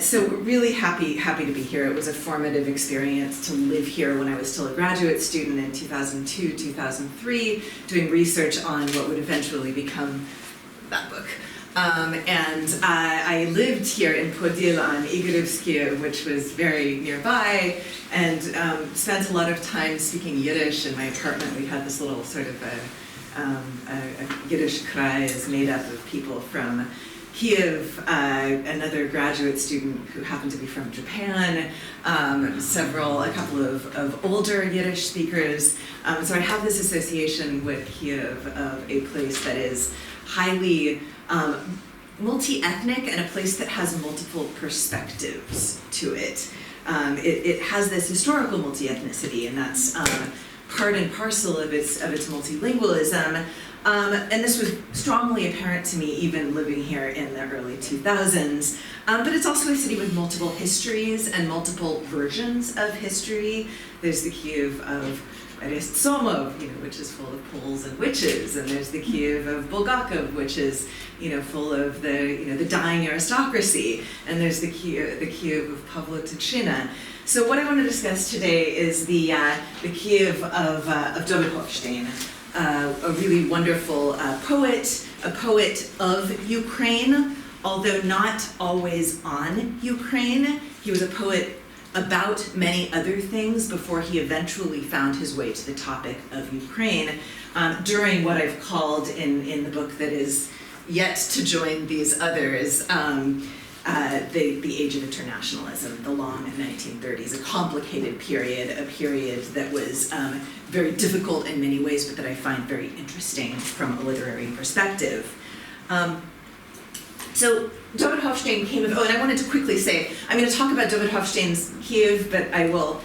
So really happy to be here. It was a formative experience to live here when I was still a graduate student in 2002, 2003, doing research on what would eventually become that book. And I lived here in Podil on Igorevsky, which was very nearby, and spent a lot of time speaking Yiddish in my apartment. We had this little sort of a Yiddish kreis made up of people from Kiev, another graduate student who happened to be from Japan, a couple of older Yiddish speakers. So I have this association with Kiev of a place that is highly multi-ethnic and a place that has multiple perspectives to it. It has this historical multi-ethnicity, and that's part and parcel of its multilingualism. And this was strongly apparent to me even living here in the early 2000s. But it's also a city with multiple histories and multiple versions of history. There's the Kyiv of Somov, which is full of Poles and witches, and there's the Kyiv of Bulgakov, which is, full of the dying aristocracy, and there's the Kyiv of Pavlo Tychina. So what I want to discuss today is the Kyiv of Dovid Hofshteyn, a really wonderful poet, a poet of Ukraine, although not always on Ukraine. He was a poet about many other things before he eventually found his way to the topic of Ukraine during what I've called in the book that is yet to join these others, the age of internationalism, the long 1930s, a complicated period, a period that was very difficult in many ways, but that I find very interesting from a literary perspective. So Dovid Hofshteyn came and I wanted to quickly say, I'm going to talk about Dovid Hofshteyn's Kiev, but I will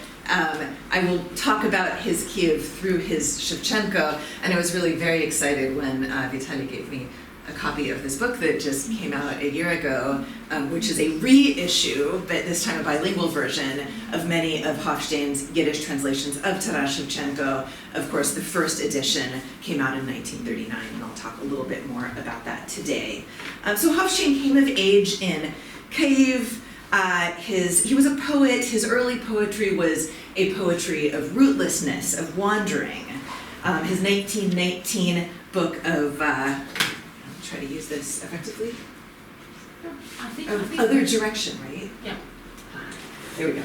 talk about his Kiev through his Shevchenko, and I was really very excited when Vitaly gave me a copy of this book that just came out a year ago, which is a reissue, but this time a bilingual version of many of Hofshteyn's Yiddish translations of Taras Shevchenko. Of course, the first edition came out in 1939, and I'll talk a little bit more about that today. So Hofshteyn came of age in Kyiv. He was a poet. His early poetry was a poetry of rootlessness, of wandering. His 1919 book of try to use this effectively. I think Other Direction, right? Yeah. There we go.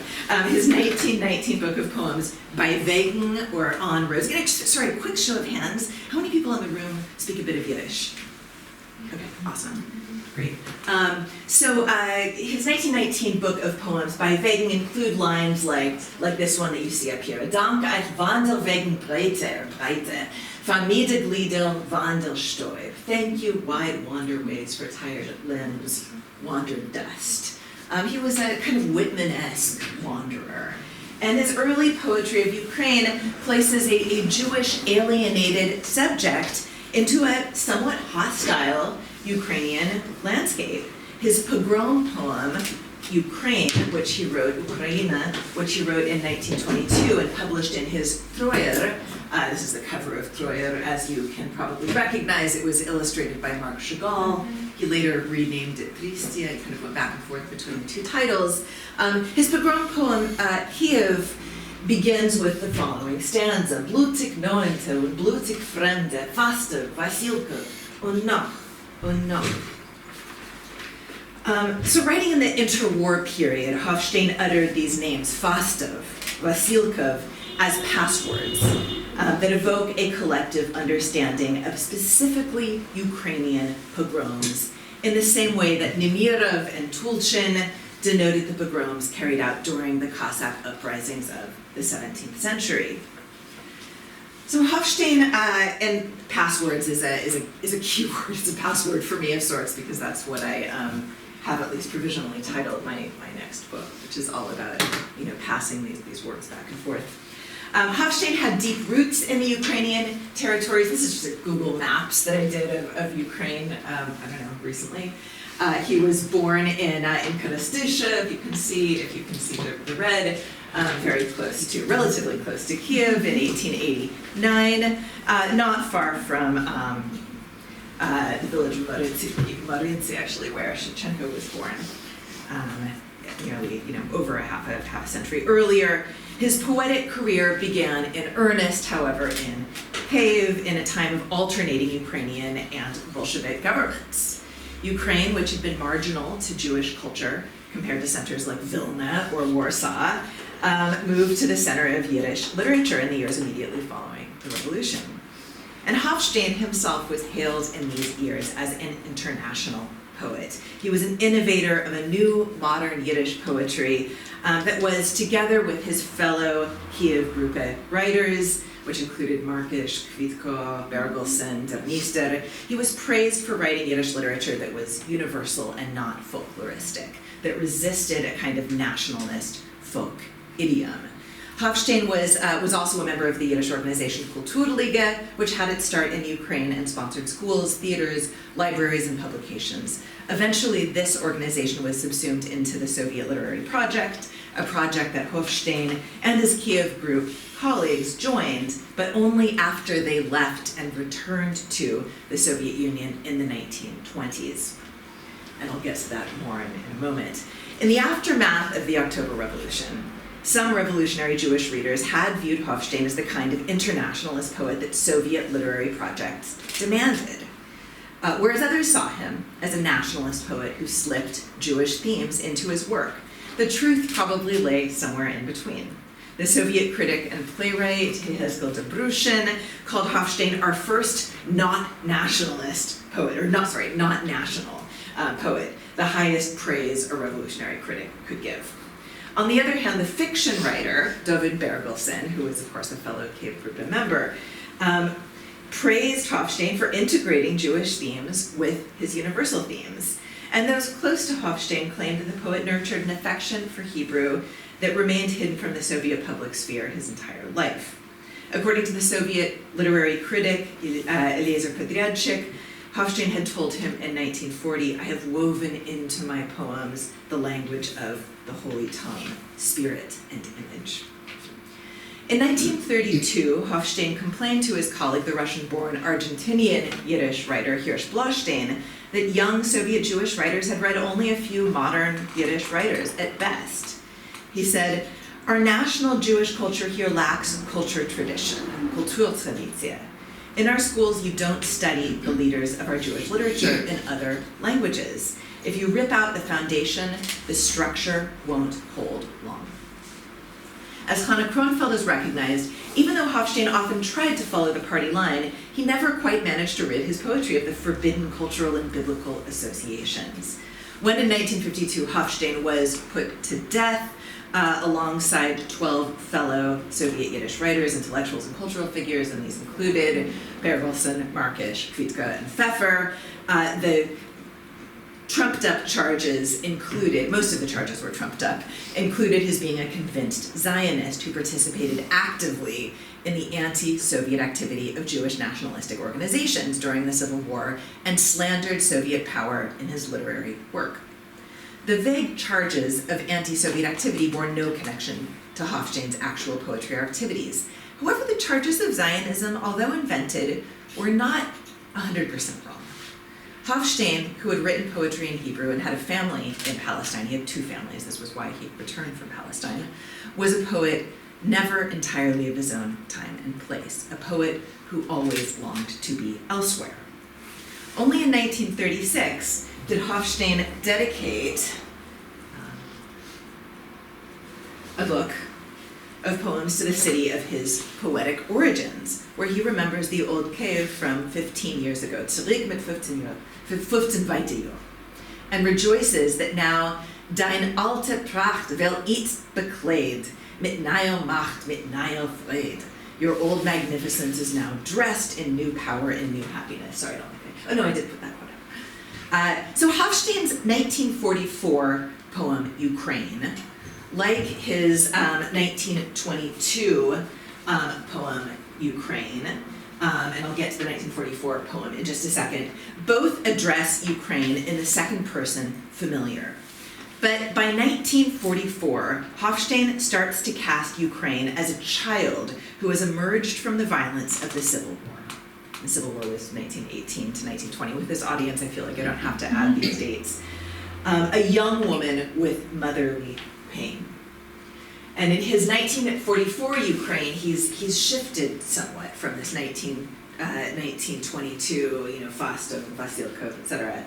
His 1919 book of poems, By Wegen or On Roads. Sorry, a quick show of hands. How many people in the room speak a bit of Yiddish? Okay, awesome. Great. So his 1919 book of poems, By Wegen, include lines like this one that you see up here. Dank euch Wanderwegen breite. Vermiede Glieder Wanderstäub. Thank you, wide waterways, for tired limbs, wandered dust. He was a kind of Whitman-esque wanderer. And his early poetry of Ukraine places a Jewish alienated subject into a somewhat hostile Ukrainian landscape. His pogrom poem, Ukraine, which he wrote in 1922 and published in his Troyer. This is the cover of Troyer, as you can probably recognize. It was illustrated by Marc Chagall. He later renamed it Tristia. He kind of went back and forth between the two titles. His pogrom poem, Kiev, begins with the following stanza. Blutig neunte und blutig fremde, Faster, Vasilka, und noch. So writing in the interwar period, Hofshteyn uttered these names, Fastov, Vasilkov, as passwords that evoke a collective understanding of specifically Ukrainian pogroms, in the same way that Nemirov and Tulchin denoted the pogroms carried out during the Cossack uprisings of the 17th century. So Hofshteyn, and passwords is a key word. It's a password for me of sorts, because that's what I have at least provisionally titled my next book, which is all about passing these words back and forth. Hofshteyn had deep roots in the Ukrainian territories. This is just a Google Maps that I did of Ukraine, recently. He was born in Korostysha, if you can see the red, relatively close to Kiev in 1889, not far from the village of Marinci, actually, where Shevchenko was born. nearly over a half a century earlier. His poetic career began in earnest, however, in Kyiv in a time of alternating Ukrainian and Bolshevik governments. Ukraine, which had been marginal to Jewish culture compared to centers like Vilna or Warsaw, moved to the center of Yiddish literature in the years immediately following the revolution. And Hofshteyn himself was hailed in these years as an international poet. He was an innovator of a new modern Yiddish poetry that was, together with his fellow Kiev-grupe writers, which included Markish, Kvitko, Bergelsen, Dernister, he was praised for writing Yiddish literature that was universal and not folkloristic, that resisted a kind of nationalist folk idiom. Hofshteyn was also a member of the Yiddish organization Kulturliga, which had its start in Ukraine and sponsored schools, theaters, libraries, and publications. Eventually, this organization was subsumed into the Soviet Literary Project, a project that Hofshteyn and his Kiev-grupe colleagues joined, but only after they left and returned to the Soviet Union in the 1920s. And I'll get to that more in a moment. In the aftermath of the October Revolution, some revolutionary Jewish readers had viewed Hofshteyn as the kind of internationalist poet that Soviet literary projects demanded, whereas others saw him as a nationalist poet who slipped Jewish themes into his work. The truth probably lay somewhere in between. The Soviet critic and playwright Yehezkel Dobrushin called Hofshteyn our first not nationalist poet, not national poet, the highest praise a revolutionary critic could give. On the other hand, the fiction writer, Dovid Bergelsen, who was, of course, a fellow Kiev-grupe member, praised Hofshteyn for integrating Jewish themes with his universal themes. And those close to Hofshteyn claimed that the poet nurtured an affection for Hebrew that remained hidden from the Soviet public sphere his entire life. According to the Soviet literary critic, Eliezer Patriotic, Hofshteyn had told him in 1940, "I have woven into my poems the language of the Holy Tongue, spirit and image." In 1932, Hofshteyn complained to his colleague, the Russian-born Argentinian Yiddish writer Hirsch Blostein, that young Soviet Jewish writers had read only a few modern Yiddish writers at best. He said, "Our national Jewish culture here lacks culture tradition, Kulturtradition. In our schools, you don't study the leaders of our Jewish literature in other languages. If you rip out the foundation, the structure won't hold long." As Hannah Kronfeld has recognized, even though Hofshteyn often tried to follow the party line, he never quite managed to rid his poetry of the forbidden cultural and biblical associations. When in 1952 Hofshteyn was put to death, alongside 12 fellow Soviet Yiddish writers, intellectuals, and cultural figures, and these included Bergelsen, Markish, Kvitko, and Pfeffer. The trumped-up charges included, most of the charges were trumped up, included his being a convinced Zionist who participated actively in the anti-Soviet activity of Jewish nationalistic organizations during the Civil War and slandered Soviet power in his literary work. The vague charges of anti-Soviet activity bore no connection to Hofshteyn's actual poetry or activities. However, the charges of Zionism, although invented, were not 100% wrong. Hofshteyn, who had written poetry in Hebrew and had a family in Palestine, he had two families, this was why he returned from Palestine, was a poet never entirely of his own time and place, a poet who always longed to be elsewhere. Only in 1936 did Hofshteyn dedicate a book of poems to the city of his poetic origins, where he remembers the old Kyiv from 15 years ago, Zurück mit 15 weite Jahr, and rejoices that now dein alte Pracht will itzt bekleed, mit neuer Macht, mit neuer Fried. Your old magnificence is now dressed in new power and new happiness. Sorry, I don't like that. Oh no, I did put that one up. So Hofshteyn's 1944 poem, Ukraine, like his 1922 poem, Ukraine, and I'll get to the 1944 poem in just a second, both address Ukraine in the second person familiar. But by 1944, Hofshteyn starts to cast Ukraine as a child who has emerged from the violence of the Civil War. The Civil War was 1918 to 1920. With this audience, I feel like I don't have to add these dates. a young woman with motherly pain. And in his 1944 Ukraine, he's shifted somewhat from this 1922, Fausto and Vasilkov, etc.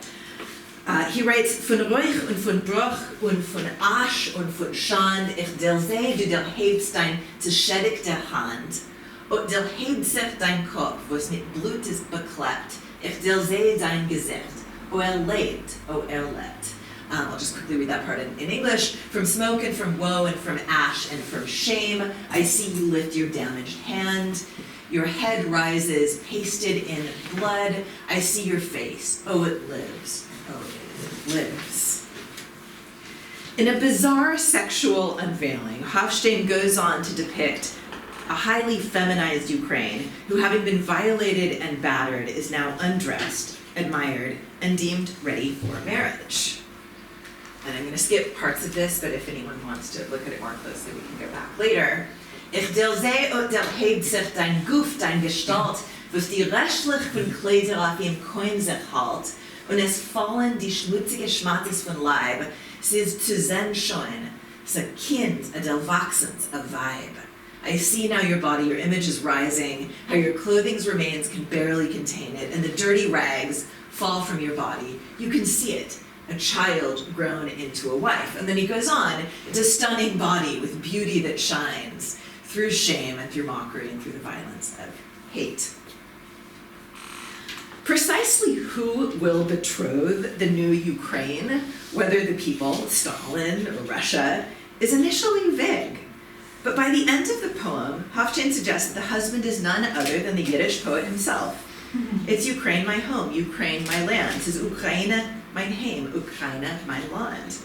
He writes, von Reuch und von Bruch und von Asch und von Schand, ich der See, du der hebst dein zerschädigt der Hand, und der hebt sich dein Kopf, was mit Blut ist beklebt, ich der See dein Gesicht, o lebt, o lebt. I'll just quickly read that part in English. From smoke and from woe and from ash and from shame, I see you lift your damaged hand. Your head rises, pasted in blood. I see your face. Oh, it lives. Oh, it lives. In a bizarre sexual unveiling, Hofshteyn goes on to depict a highly feminized Ukraine who, having been violated and battered, is now undressed, admired, and deemed ready for marriage. And I'm going to skip parts of this, but if anyone wants to look at it more closely, we can go back later. Ich der See und der hebt sich dein Guf, dein Gestalt, was die rechtlich von Kleider auf ihm Koin sich halt, und es fallen die schmutzige Schmattes von Leib, sie ist zu sehen schon, a kind, a del wachsens, a vibe. I see now your body, your image is rising, how your clothing's remains can barely contain it, and the dirty rags fall from your body. You can see it. A child grown into a wife. And then he goes on, it's a stunning body with beauty that shines through shame and through mockery and through the violence of hate. Precisely who will betroth the new Ukraine, whether the people, Stalin or Russia, is initially vague. But by the end of the poem, Hofshteyn suggests that the husband is none other than the Yiddish poet himself. It's Ukraine, my home, Ukraine, my land. It says Ukraine, mein Heim, Ukraine, mein Land.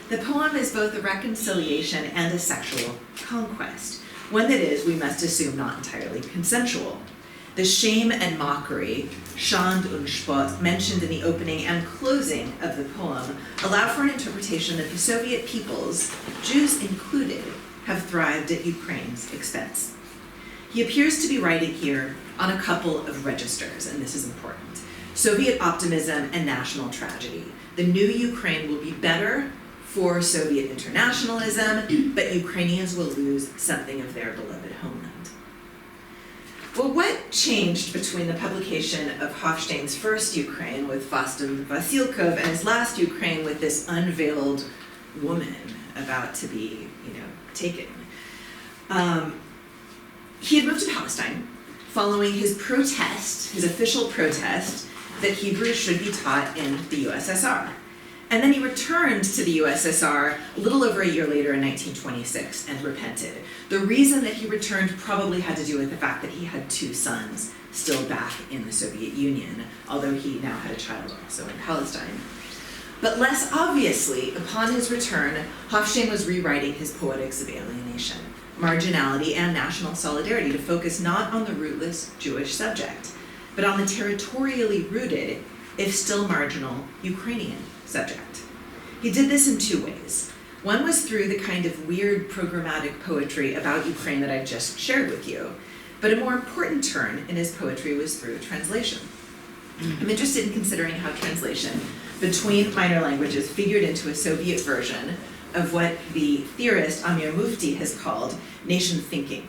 The poem is both a reconciliation and a sexual conquest, one that is, we must assume, not entirely consensual. The shame and mockery, Schand und Spott, mentioned in the opening and closing of the poem, allow for an interpretation that the Soviet peoples, Jews included, have thrived at Ukraine's expense. He appears to be writing here on a couple of registers, and this is important. Soviet optimism and national tragedy. The new Ukraine will be better for Soviet internationalism, but Ukrainians will lose something of their beloved homeland. Well, what changed between the publication of Hofshteyn's first Ukraine with Fausto Vasilkov and his last Ukraine with this unveiled woman about to be, taken? He had moved to Palestine following his protest, his official protest, that Hebrew should be taught in the USSR. And then he returned to the USSR a little over a year later in 1926 and repented. The reason that he returned probably had to do with the fact that he had two sons still back in the Soviet Union, although he now had a child also in Palestine. But less obviously, upon his return, Hofshteyn was rewriting his poetics of alienation, marginality, and national solidarity to focus not on the rootless Jewish subject, but on the territorially rooted, if still marginal, Ukrainian subject. He did this in two ways. One was through the kind of weird programmatic poetry about Ukraine that I've just shared with you, but a more important turn in his poetry was through translation. I'm interested in considering how translation between minor languages figured into a Soviet version of what the theorist Amir Mufti has called nation thinking.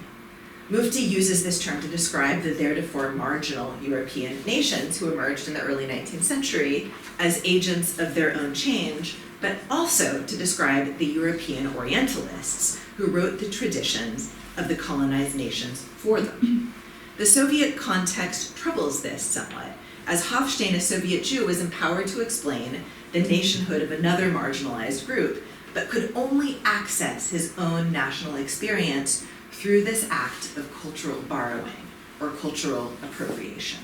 Mufti uses this term to describe the theretofore marginal European nations who emerged in the early 19th century as agents of their own change, but also to describe the European Orientalists who wrote the traditions of the colonized nations for them. The Soviet context troubles this somewhat, as Hofshteyn, a Soviet Jew, was empowered to explain the nationhood of another marginalized group, but could only access his own national experience through this act of cultural borrowing or cultural appropriation.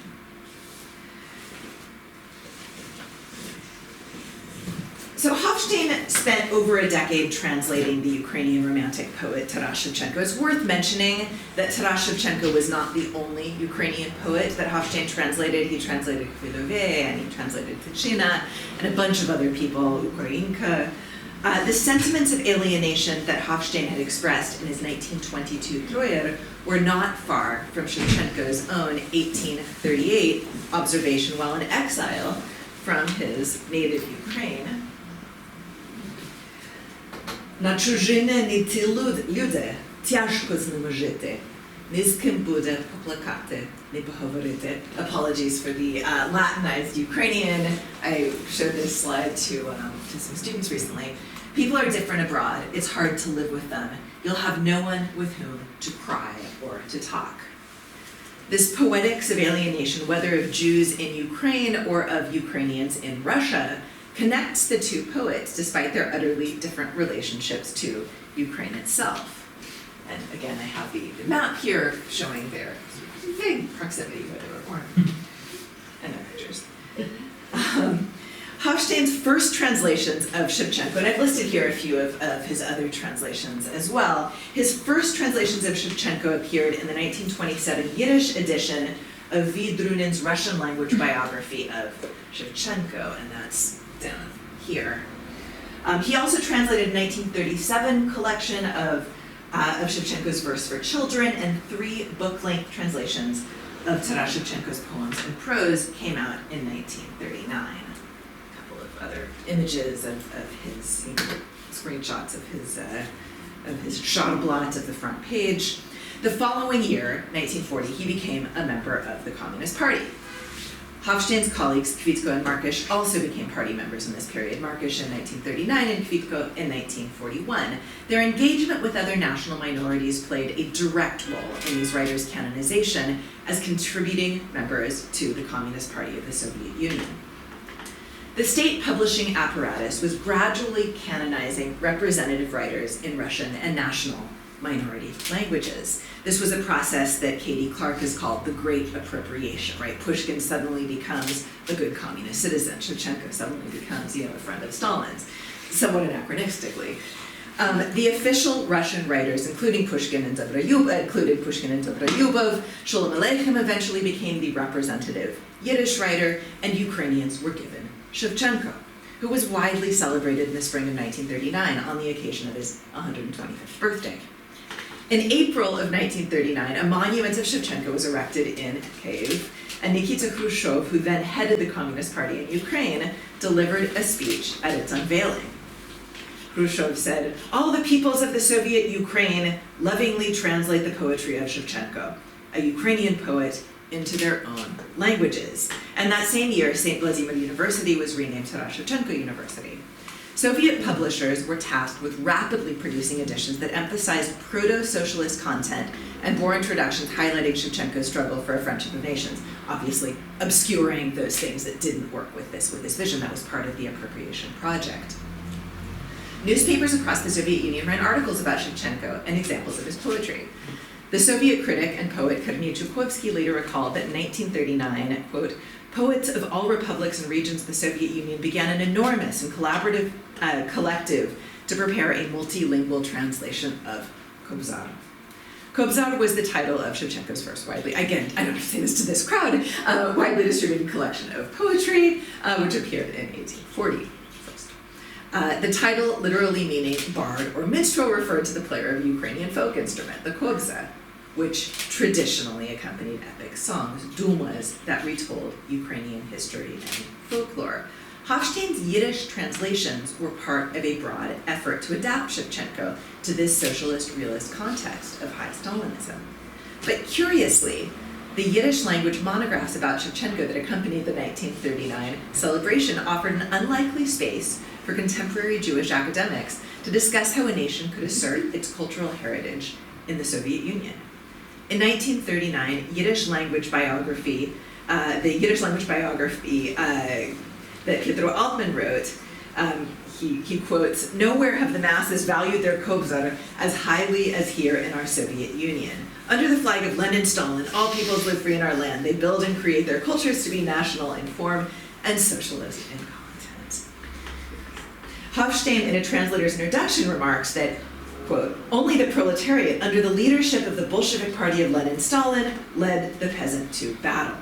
So Hofshteyn spent over a decade translating the Ukrainian Romantic poet Taras Shevchenko. It's worth mentioning that Taras Shevchenko was not the only Ukrainian poet that Hofshteyn translated. He translated Kyiv-grupe, and he translated Ticina, and a bunch of other people, Ukrainka. The sentiments of alienation that Hofshteyn had expressed in his 1922 Troyer were not far from Shevchenko's own 1838 observation while in exile from his native Ukraine. На чужине не ті люди, тяжко з ними жити. Ні з ким буде поплакати, не поговорити. Apologies for the Latinized Ukrainian. I showed this slide to some students recently. People are different abroad. It's hard to live with them. You'll have no one with whom to cry or to talk. This poetics of alienation, whether of Jews in Ukraine or of Ukrainians in Russia, connects the two poets despite their utterly different relationships to Ukraine itself. And again, I have the map here showing their big proximity where they were born. And their pictures. Hofshteyn's first translations of Shevchenko, and I've listed here a few of his other translations as well. His first translations of Shevchenko appeared in the 1927 Yiddish edition of V. Drunin's Russian language biography of Shevchenko, and that's down here. He also translated a 1937 collection of Shevchenko's verse for children, and 3 book-length translations of Taras Shevchenko's poems and prose came out in 1939. Other images of his screenshots of his Schottenblatt of the front page. The following year, 1940, he became a member of the Communist Party. Hofshteyn's colleagues Kvitko and Markish also became party members in this period, Markish in 1939 and Kvitko in 1941. Their engagement with other national minorities played a direct role in these writers' canonization as contributing members to the Communist Party of the Soviet Union. The state publishing apparatus was gradually canonizing representative writers in Russian and national minority languages. This was a process that Katie Clark has called the Great Appropriation, right? Pushkin suddenly becomes a good communist citizen. Shevchenko suddenly becomes, a friend of Stalin's, somewhat anachronistically. The official Russian writers, including Pushkin and Dobrayubov, Sholem Aleichem eventually became the representative Yiddish writer, and Ukrainians were given Shevchenko, who was widely celebrated in the spring of 1939 on the occasion of his 125th birthday. In April of 1939, a monument of Shevchenko was erected in Kyiv, and Nikita Khrushchev, who then headed the Communist Party in Ukraine, delivered a speech at its unveiling. Khrushchev said, "All the peoples of the Soviet Ukraine lovingly translate the poetry of Shevchenko, a Ukrainian poet, into their own languages." And that same year, St. Vladimir University was renamed Taras Shevchenko University. Soviet publishers were tasked with rapidly producing editions that emphasized proto-socialist content and bore introductions highlighting Shevchenko's struggle for a friendship of nations, obviously obscuring those things that didn't work with this vision. That was part of the appropriation project. Newspapers across the Soviet Union ran articles about Shevchenko and examples of his poetry. The Soviet critic and poet Kornei Chukovsky later recalled that in 1939, quote, "Poets of all republics and regions of the Soviet Union began an enormous and collaborative collective to prepare a multilingual translation of Kobzar." Kobzar was the title of Shevchenko's first widely, again, I don't have to say this to this crowd, widely distributed collection of poetry, which appeared in 1840. The title, literally meaning bard or minstrel, referred to the player of a Ukrainian folk instrument, the kobza, which traditionally accompanied epic songs, dumas, that retold Ukrainian history and folklore. Hofshteyn's Yiddish translations were part of a broad effort to adapt Shevchenko to this socialist realist context of high Stalinism. But curiously, the Yiddish language monographs about Shevchenko that accompanied the 1939 celebration offered an unlikely space for contemporary Jewish academics to discuss how a nation could assert its cultural heritage in the Soviet Union. In 1939, the Yiddish language biography that Pedro Altman wrote, he quotes, "Nowhere have the masses valued their kobzar as highly as here in our Soviet Union. Under the flag of Lenin, Stalin, all peoples live free in our land. They build and create their cultures to be national in form and socialist in content." Hofshteyn, in a translator's introduction, remarks that, quote, "Only the proletariat, under the leadership of the Bolshevik party of Lenin, Stalin, led the peasant to battle."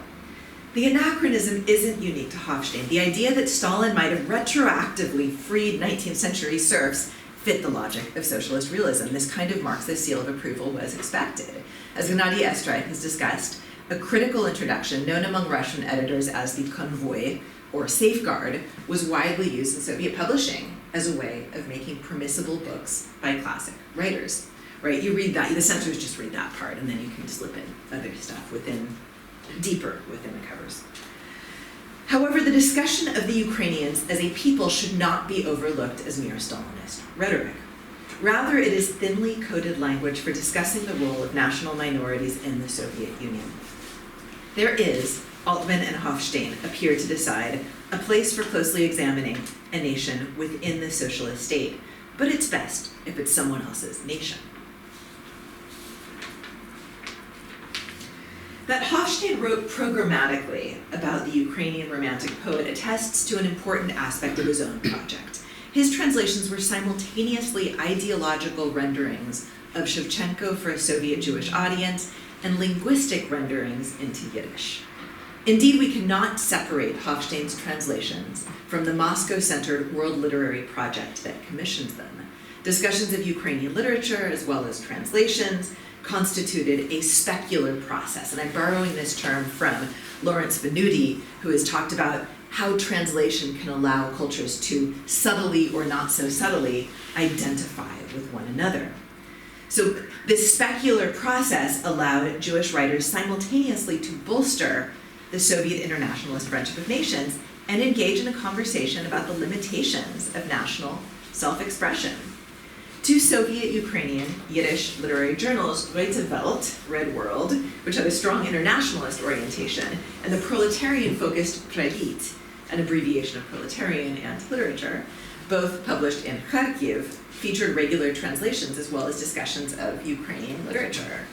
The anachronism isn't unique to Hofshteyn. The idea that Stalin might have retroactively freed 19th century serfs fit the logic of socialist realism. This kind of Marxist seal of approval was expected. As Gennady Estrai has discussed, a critical introduction known among Russian editors as the convoy or safeguard, was widely used in Soviet publishing as a way of making permissible books by classic writers. Right? You read that, the censors just read that part, and then you can slip in other stuff deeper within the covers. However, the discussion of the Ukrainians as a people should not be overlooked as mere Stalinist rhetoric. Rather, it is thinly coded language for discussing the role of national minorities in the Soviet Union. There is, Altman and Hofshteyn appear to decide, a place for closely examining a nation within the socialist state, but it's best if it's someone else's nation. That Hofshteyn wrote programmatically about the Ukrainian Romantic poet attests to an important aspect of his own project. His translations were simultaneously ideological renderings of Shevchenko for a Soviet Jewish audience and linguistic renderings into Yiddish. Indeed, we cannot separate Hofshteyn's translations from the Moscow-centered World Literary Project that commissions them. Discussions of Ukrainian literature, as well as translations, constituted a specular process. And I'm borrowing this term from Lawrence Venuti, who has talked about how translation can allow cultures to subtly or not so subtly identify with one another. So this specular process allowed Jewish writers simultaneously to bolster the Soviet internationalist friendship of nations and engage in a conversation about the limitations of national self-expression. Two Soviet Ukrainian Yiddish literary journals, Reite Welt, Red World, which had a strong internationalist orientation, and the proletarian-focused Pralit, an abbreviation of proletarian and literature, both published in Kharkiv, featured regular translations as well as discussions of Ukrainian literature.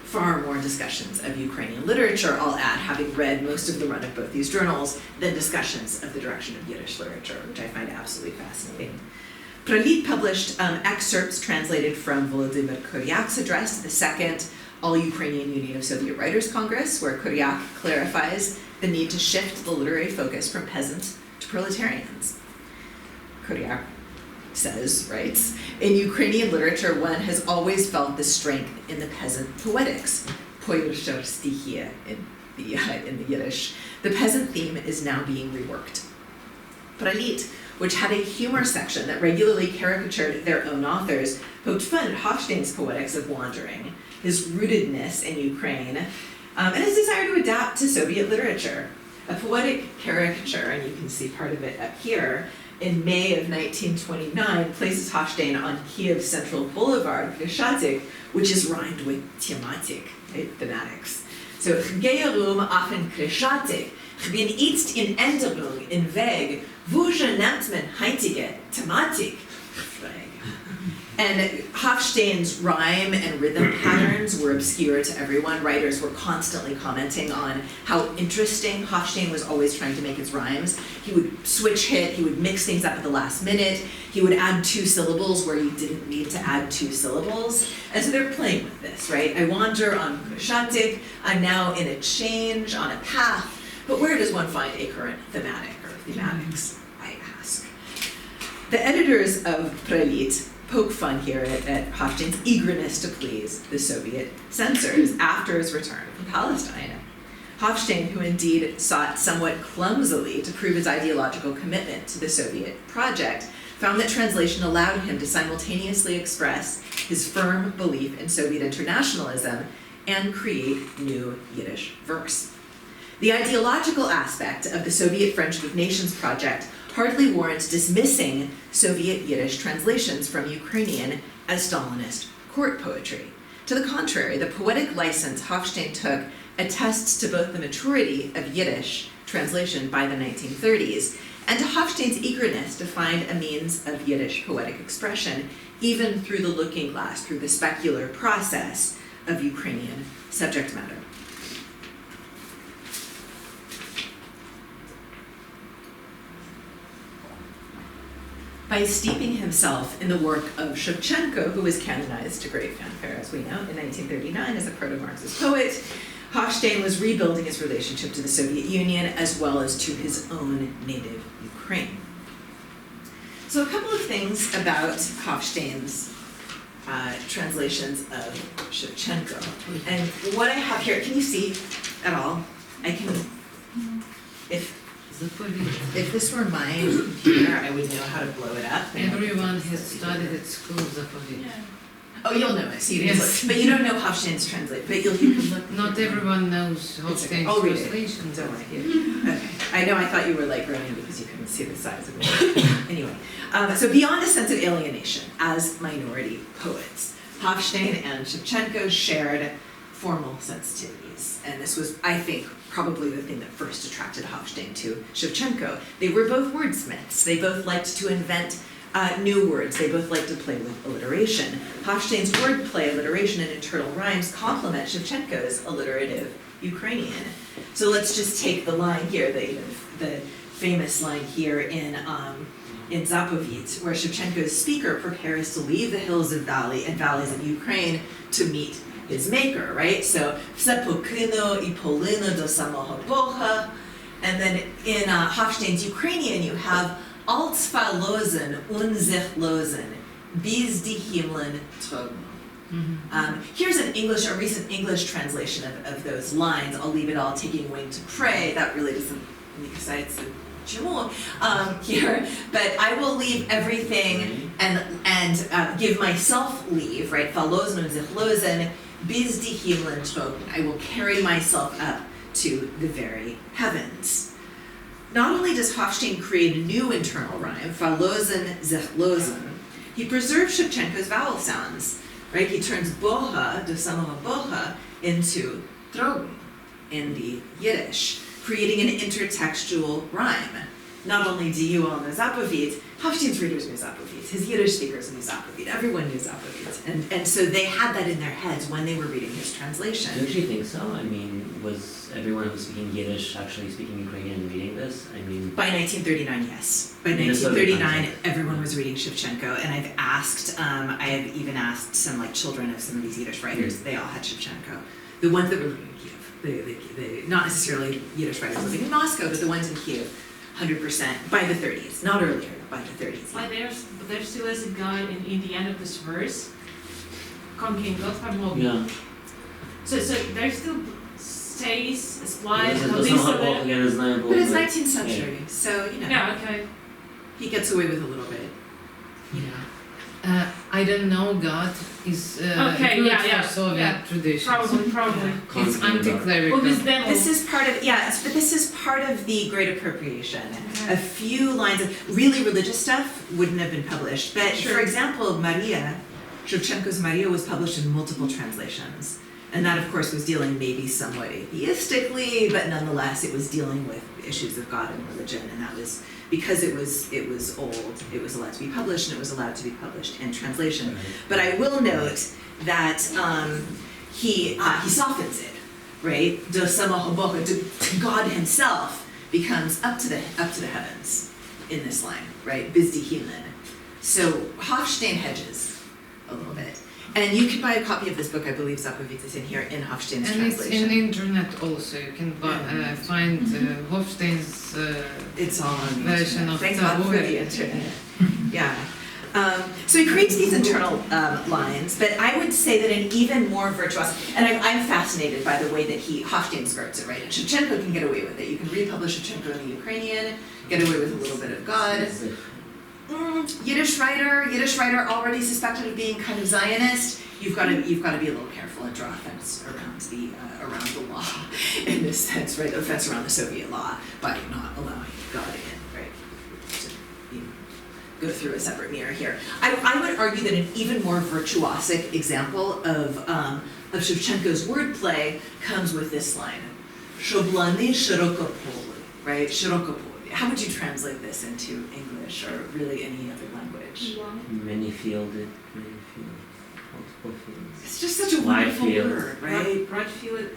Far more discussions of Ukrainian literature, I'll add, having read most of the run of both these journals, than discussions of the direction of Yiddish literature, which I find absolutely fascinating. Pralit published excerpts translated from Volodymyr Kuryak's address to the Second All-Ukrainian Union of Soviet Writers Congress, where Kuryak clarifies the need to shift the literary focus from peasants to proletarians. Kuryak writes, in Ukrainian literature, one has always felt the strength in the peasant poetics, poyersher stichia in the Yiddish. The peasant theme is now being reworked. Pralit, which had a humor section that regularly caricatured their own authors, poked fun at Hofshteyn's poetics of wandering, his rootedness in Ukraine, and his desire to adapt to Soviet literature. A poetic caricature, and you can see part of it up here, in May of 1929, places Hofshteyn on Kiev's central boulevard, Patriotic, which is rhymed with thematic, right? Thematics. So, Geherum afen Patriotic, ich bin jetzt in Änderung in Weg, wo nennt man heutige Thematik? And Hofshteyn's rhyme and rhythm patterns were obscure to everyone. Writers were constantly commenting on how interesting Hofshteyn was always trying to make his rhymes. He would switch hit, he would mix things up at the last minute, he would add 2 syllables where you didn't need to add 2 syllables. And so they're playing with this, right? I wander on Krishatik, I'm now in a change, on a path, but where does one find a current thematic or thematics, I ask? The editors of Pralit poke fun here at Hofshteyn's eagerness to please the Soviet censors after his return from Palestine. Hofshteyn, who indeed sought somewhat clumsily to prove his ideological commitment to the Soviet project, found that translation allowed him to simultaneously express his firm belief in Soviet internationalism and create new Yiddish verse. The ideological aspect of the Soviet Friendship of Nations project hardly warrants dismissing Soviet Yiddish translations from Ukrainian as Stalinist court poetry. To the contrary, the poetic license Hofshteyn took attests to both the maturity of Yiddish translation by the 1930s and to Hofshteyn's eagerness to find a means of Yiddish poetic expression, even through the looking glass, through the specular process of Ukrainian subject matter. By steeping himself in the work of Shevchenko, who was canonized to great fanfare, as we know, in 1939 as a proto-Marxist poet, Hofshteyn was rebuilding his relationship to the Soviet Union as well as to his own native Ukraine. So a couple of things about Hofshteyn's translations of Shevchenko. And what I have here, can you see at all? I can, if Zapoviz. If this were my computer, I would know how to blow it up. Everyone has studied at school Zapoviz. Oh, you'll know it. So you Yes. but you don't know Hofshteyn's translate. But you can look. Not everyone knows Hofshteyn's I'll read it. translation. Don't worry. Okay. I know. I thought you were like groaning because you couldn't see the size of it. Anyway, so beyond a sense of alienation as minority poets, Hofshteyn and Shevchenko shared formal sensitivities, and this was, I think, probably the thing that first attracted Hofshteyn to Shevchenko. They were both wordsmiths. They both liked to invent new words. They both liked to play with alliteration. Hofshteyn's wordplay, alliteration, and internal rhymes complement Shevchenko's alliterative Ukrainian. So let's just take the line here, the famous line here in Zapoviz, where Shevchenko's speaker prepares to leave the hills and valleys of Ukraine to meet his maker, right? So, все покину і полину до самого Бога. And then in Hofshteyn's Ukrainian, you have alt zwar losen, unzich losen, bis die Himmeln trocken. Here's a recent English translation of those lines. I'll leave it all taking wing to pray. That really doesn't make a sense here, but I will leave everything and give myself leave, right? Verlosen und sich losen, bis die Himmeln trocken. I will carry myself up to the very heavens. Not only does Hofshteyn create a new internal rhyme, verlosen, sich losen, he preserves Shevchenko's vowel sounds, right? He turns boha, do samого boha, into trocken in the Yiddish, creating an intertextual rhyme. Not only do you all know Zapoviz, Hofshteyn's readers knew Zapoviz, his Yiddish speakers knew Zapoviz, everyone knew Zapoviz. And so they had that in their heads when they were reading his translation. Don't you think so? I mean, was everyone who was speaking Yiddish actually speaking Ukrainian and reading this? I mean... By 1939, yes. By 1939, everyone was reading Shevchenko, and I've asked, I have even asked some like children of some of these Yiddish writers, they all had Shevchenko. The ones that were living in Kiev, the not necessarily Yiddish writers living in Moscow, but the ones in Kiev, 100% by the 30s, not earlier, by the 30s. But there still is a guy in the end of this verse, Kom geen God vermogen. Yeah. So there still stays, applies, Yeah, at so least somehow a again is not But it's 19th century, so, you know, Yeah, okay. he gets away with a little bit, you know. I don't know God is Okay, good yeah, for Soviet yeah. traditions. Probably. It's anti-clerical. Well, then This is part of, but this is part of the Great Appropriation. A few lines of really religious stuff wouldn't have been published, but for example, Maria, Shevchenko's Maria was published in multiple translations. And that, of course, was dealing maybe somewhat atheistically, but nonetheless, it was dealing with issues of God and religion, and that was because it was old. It was allowed to be published, and it was allowed to be published in translation. Right. But I will note that he softens it, right? Do samого Boga, to God Himself becomes up to the heavens in this line, right? Bis die Himmeln. So Hofshteyn hedges a little bit. And you can buy a copy of this book, I believe Zapoviz is in here, in Hofshteyn's And it's translation. in the internet also. You can find Hofstein's It's all on the version internet. of Thank God for the Dovid. internet. Yeah. So he creates these internal lines, but I would say that an even more virtuous, and I'm fascinated by the way that Hofshteyn skirts it, right? And Shevchenko can get away with it. You can republish Shevchenko in the Ukrainian, get away with a little bit of God. Yiddish writer already suspected of being kind of Zionist. You've got to be a little careful and draw a fence around the law in this sense, right? A fence around the Soviet law by not allowing God in, right? To go through a separate mirror here. I would argue that an even more virtuosic example of Shevchenko's wordplay comes with this line, "Shoblani shirokopoli," right? Shirokopoli. How would you translate this into English or really any other language? Many-fielded, multiple fields. It's just such a Wide wonderful fields. word, right? Broad field,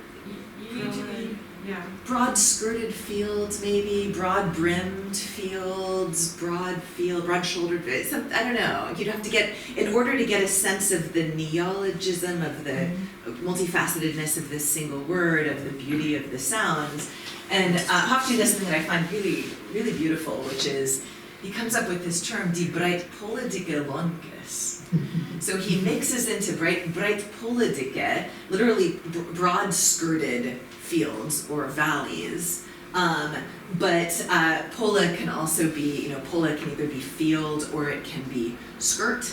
usually, yeah. Broad-skirted fields, maybe broad-brimmed fields, broad-shouldered. I don't know. You'd have to get, in order to get a sense of the neologism, of the multifacetedness of this single word, of the beauty of the sounds. And Hofshteyn does something that I find really, really beautiful, which is he comes up with this term, die breitpolige Lonkes. So he mixes into breitpolige, literally broad-skirted fields or valleys, But pola can also be, pola can either be field or it can be skirt.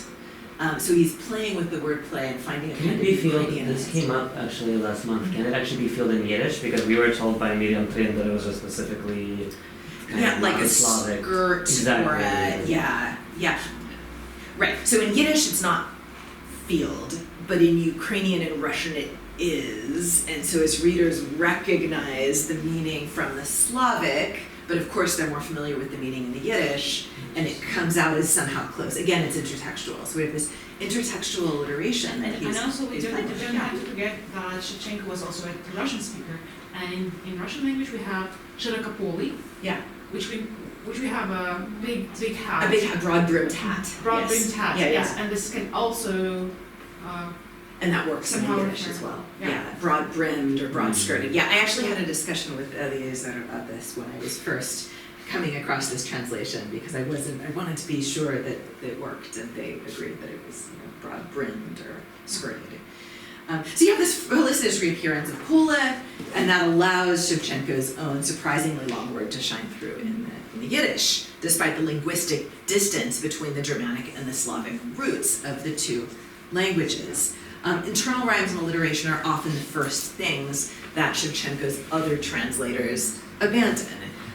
So he's playing with the wordplay and finding a Can kind it of be field? Ukrainian. This came up actually last month. Can it actually be field in Yiddish? Because we were told by Miriam Trin that it was just specifically Like a Slavic. skirt Exactly. or yeah. Right. So in Yiddish it's not field, but in Ukrainian and Russian it is. And so as readers recognize the meaning from the Slavic, but of course they're more familiar with the meaning in the Yiddish, and it comes out as somehow close. Again, it's intertextual. So we have this intertextual alliteration that And also we he's don't playing with. have to forget that Shevchenko was also a Russian speaker, and in Russian language we have shirokopolый, Yeah. which we have a big hat. A big broad-brimmed hat. Broad-brimmed hat, Yeah, yes, yeah. and this can also And that works in Somehow Yiddish refer. as well. Yeah. Broad-brimmed or broad-skirted. Yeah, I actually had a discussion with Eliezer about this when I was first coming across this translation, because I wanted to be sure that it worked, and they agreed that it was broad-brimmed or skirted. So you have this holistic reappearance of pola, and that allows Shevchenko's own surprisingly long word to shine through in the Yiddish, despite the linguistic distance between the Germanic and the Slavic roots of the two languages. Internal rhymes and alliteration are often the first things that Shevchenko's other translators abandon.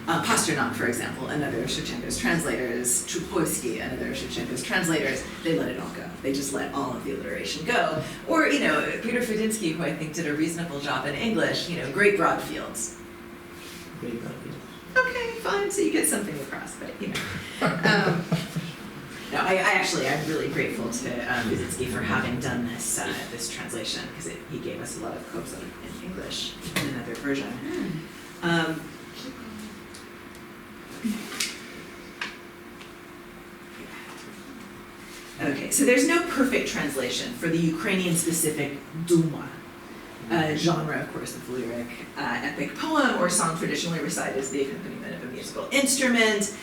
Pasternak, for example, another of Shevchenko's translators, Chukovsky, another of Shevchenko's translators, they let it all go. They just let all of the alliteration go. Or, Peter Fudinsky, who I think did a reasonable job in English, great broad fields. Great copy. Okay, fine, so you get something across, but, No, I'm really grateful to Fudinsky for having done this translation, because he gave us a lot of quotes in English in another version. Okay, so there's no perfect translation for the Ukrainian-specific Duma, genre, of course, of lyric, epic poem or song traditionally recited as the accompaniment of a musical instrument,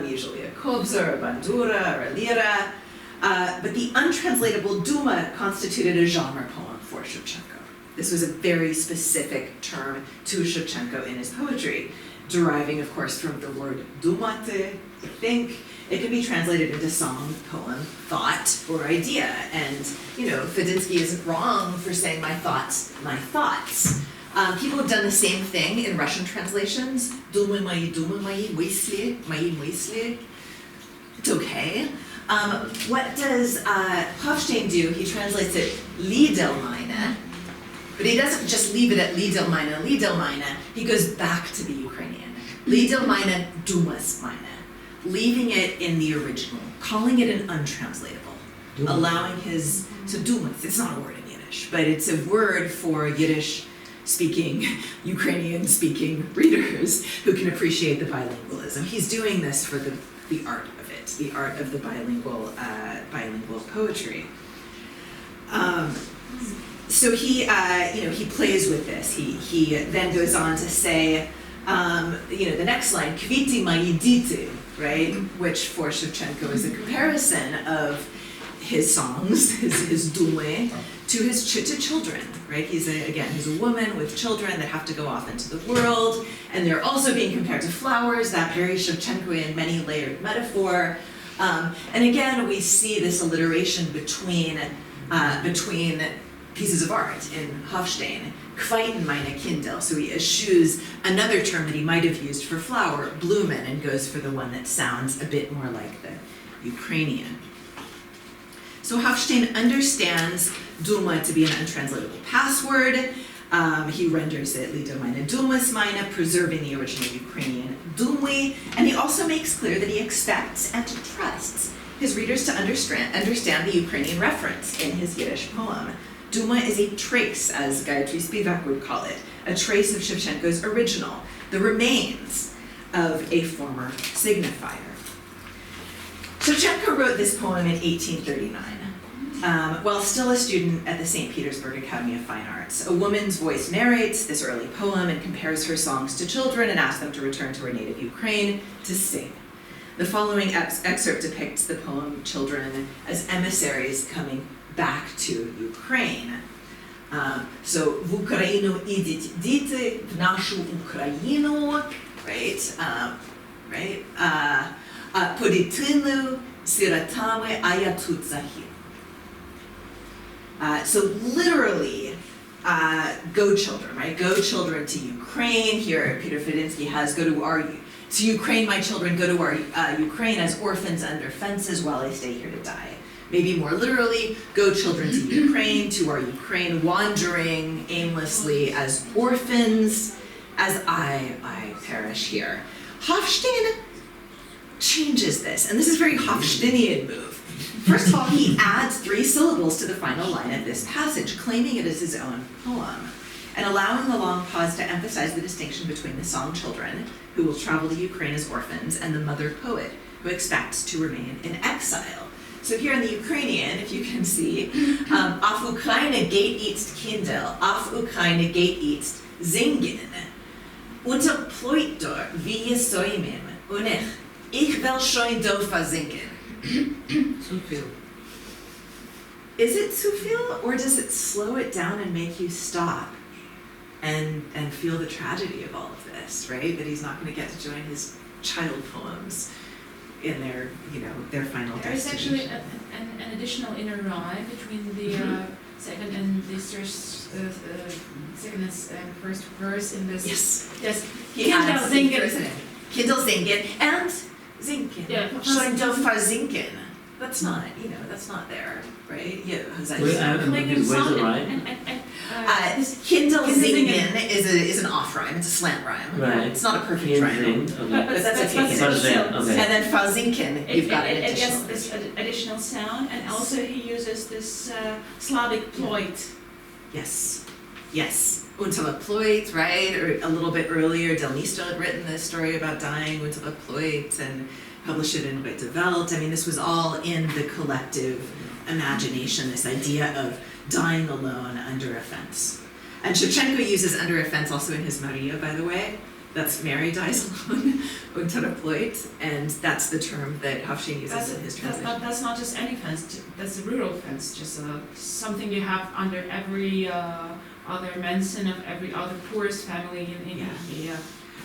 usually a kobza, or a bandura, or a lira. But the untranslatable Duma constituted a genre poem for Shevchenko. This was a very specific term to Shevchenko in his poetry, deriving, of course, from the word dumate, to think. It can be translated into song, poem, thought, or idea. And, Fudinsky isn't wrong for saying my thoughts, my thoughts. People have done the same thing in Russian translations. Dumy moyi, мысли. It's okay. What does Hofshteyn do? He translates it lidel meine, but he doesn't just leave it at lidel meine. He goes back to the Ukrainian. Lidel meine, dumas meine. Leaving it in the original, calling it an untranslatable, allowing so dumas, it's not a word in Yiddish, but it's a word for Yiddish-speaking, Ukrainian-speaking readers who can appreciate the bilingualism. He's doing this for the art of it, the art of the bilingual poetry. So he plays with this. He then goes on to say, the next line, kviti mayidite, right? Which for Shevchenko is a comparison of his songs, his dume, to children, right? He's a woman with children that have to go off into the world, and they're also being compared to flowers, that very Shevchenkoian many-layered metaphor. And again, we see this alliteration between pieces of art in Hofshteyn. Kveiten meine Kindel, so he eschews another term that he might have used for flower, blumen, and goes for the one that sounds a bit more like the Ukrainian. So Hofshteyn understands Duma to be an untranslatable password. He renders it Lido meine Dumas meine, preserving the original Ukrainian Dumli, and he also makes clear that he expects and trusts his readers to understand the Ukrainian reference in his Yiddish poem. Duma is a trace, as Gayatri Spivak would call it, a trace of Shevchenko's original, the remains of a former signifier. Shevchenko wrote this poem in 1839, while still a student at the St. Petersburg Academy of Fine Arts. A woman's voice narrates this early poem and compares her songs to children and asks them to return to her native Ukraine to sing. The following excerpt depicts the poem Children as emissaries coming back to Ukraine. So, в Україну ідіть діти, в нашу Україну, right? Right? По дитину сиротами, а я тут загину. So literally, go children, right? Go children to Ukraine. Here, Peter Fedinsky has to Ukraine, my children, go to our Ukraine as orphans under fences while I stay here to die. Maybe more literally, go children to Ukraine, to our Ukraine, wandering aimlessly as orphans, as I perish here. Hofshteyn changes this, and this is a very Hofsteynian move. First of all, he adds 3 syllables to the final line of this passage, claiming it as his own poem, and allowing the long pause to emphasize the distinction between the song children, who will travel to Ukraine as orphans, and the mother poet, who expects to remain in exile. So here in the Ukrainian, if you can see, Auf Ukraine geht jetzt Kindel, auf Ukraine geht jetzt singen, unter Ploitor, wie Jesoimim, und ich will schon do versinken. Zufil. Is it sufil, or does it slow it down and make you stop and feel the tragedy of all of this, right? That he's not going to get to join his child poems in their final There is destination. actually an additional inner rhyme between the second and the second and first verse in this. Yes. Yes. He Kindle adds singen. Kindle singen and sinken. Yeah, Schon do versinken. That's not there, right? Yeah, Where's the rhyme? Kindle Kindle singen is an off rhyme. It's a slant rhyme. Right. It's not a perfect rhyme. Okay. But that's okay. It's not a zing, okay. And then versinken, you've got an It gets additional. this additional sound, and also he uses this Slavic ploit. Yes. Untila ploit, right? Or a little bit earlier, Del Nisto had written this story about dying, Untila ploit, and published it in Great Developed. I mean, this was all in the collective imagination, this idea of dying alone under a fence. And Shevchenko uses under a fence also in his Maria, by the way. That's Mary dies alone, Untila ploit, and that's the term that Hofshteyn uses in his translation. That's not just any fence, that's a rural fence, just something you have under every other mensen of every other poorest family in India.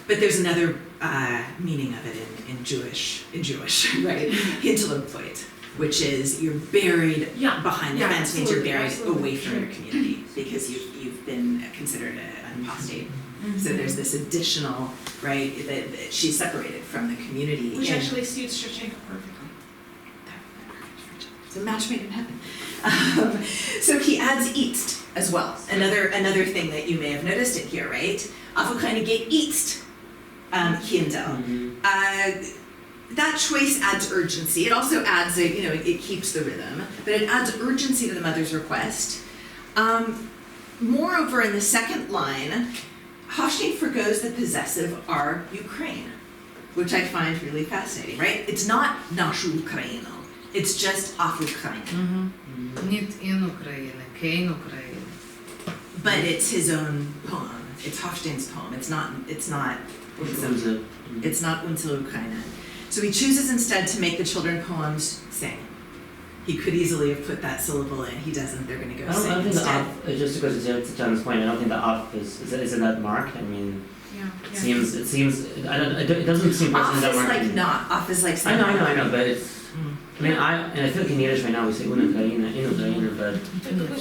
But there's another meaning of it in Jewish, right? Hinterlandploit, which is you're buried behind the fence, means you're buried away from your community because you've been considered an apostate. Mm-hmm. So there's this additional, right, that she's separated from the community. Which actually suits Shevchenko perfectly. It's a match made in heaven. So he adds east as well. Another thing that you may have noticed in here, right? Auf Ukraine geht east. Kindle. That choice adds urgency. It also adds it keeps the rhythm, but it adds urgency to the mother's request. Moreover, in the second line, Hofshteyn forgoes the possessive R Ukraine, which I find really fascinating, right? It's not naшу Ukraину. It's just auf Ukraine. Niet in Oekraïne, geen Oekraïne. But it's his own poem. It's Hofshteyn's poem. It's not Until Ukraine. So he chooses instead to make the children poems sing. He could easily have put that syllable in. He doesn't. They're going to go sing I don't think instead. the off, just to go to John's point, I don't think the off isn't that marked. I mean, it seems, it doesn't seem personally that Off marked. is like not. Off is like. I know, but it's. I mean, I feel like in Yiddish right now we say Ukraine, but.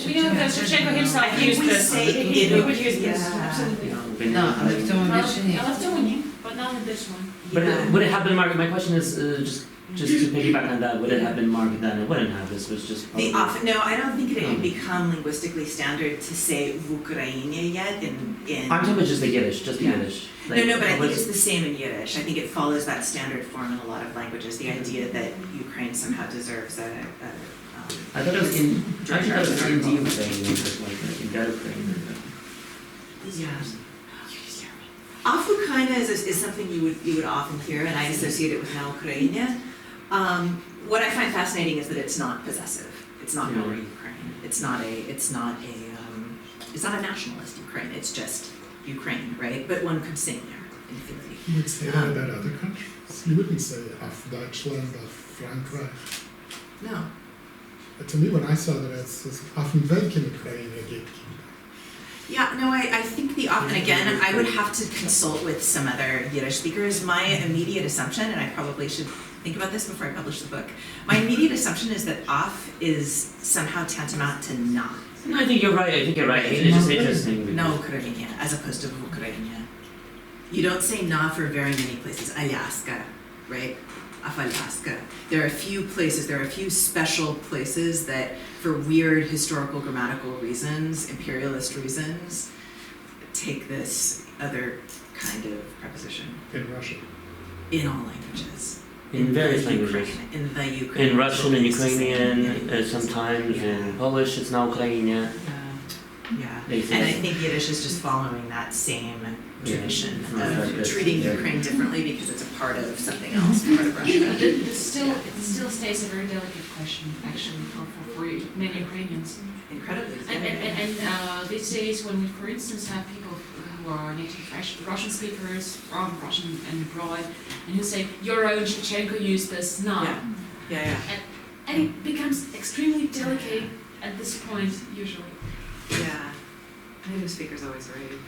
We know that Shevchenko himself used we this. say He would use this, yeah. absolutely. No, ale w tym wierszy nie. I love doing it, but not with this one. But would it have been marked? My question is just to piggyback on that. Would it have been marked then? It wouldn't have. This was just. The off. No, I don't think it would become linguistically standard to say v Ukraine yet in. I'm talking about just the Yiddish, Yiddish. No, but I think it's the same in Yiddish. I think it follows that standard form in a lot of languages. The idea that Ukraine somehow deserves a I thought it was in. I thought it was in the Ukraine, like in that Ukraine. Yeah. Auf Ukraine is something you would often hear, and I associate it with na Ukraine. What I find fascinating is that it's not possessive. It's not our Ukraine. It's not a nationalist Ukraine. It's just Ukraine, right? But one could sing there in theory. You would say that about other countries. You wouldn't say auf Deutschland, auf Frankreich. No. But to me, when I saw that, it's auf dem Weg in Ukraine geht Kinder. Yeah, no, I think and again, I would have to consult with some other Yiddish speakers. My immediate assumption, and I probably should think about this before I publish the book, my immediate assumption is that af is somehow tantamount to na. No, I think you're right. It's just interesting. Because No Ukrainian, as opposed to Ukrainian. You don't say na for very many places. Alaska, right? Af Alaska. There are a few places, there are a few special places that, for weird historical grammatical reasons, imperialist reasons, take this other kind of preposition. In Russia. In all languages. in various languages. In the Ukrainian. In Russian and it's the same. Ukrainian, sometimes in Polish, it's now Ukrainian. Yeah. Basically. And I think Yiddish is just following that same tradition Yeah. of treating Ukraine differently because it's a part of something else, part of Russia. It still stays a very delicate question, actually, for many Ukrainians. Incredibly. And these days, when we, for instance, have people who are native Russian speakers from Russian and abroad, and who say, your own Shevchenko used this, not. Yeah. And it becomes extremely delicate at this point, usually. Yeah. Native speakers always right.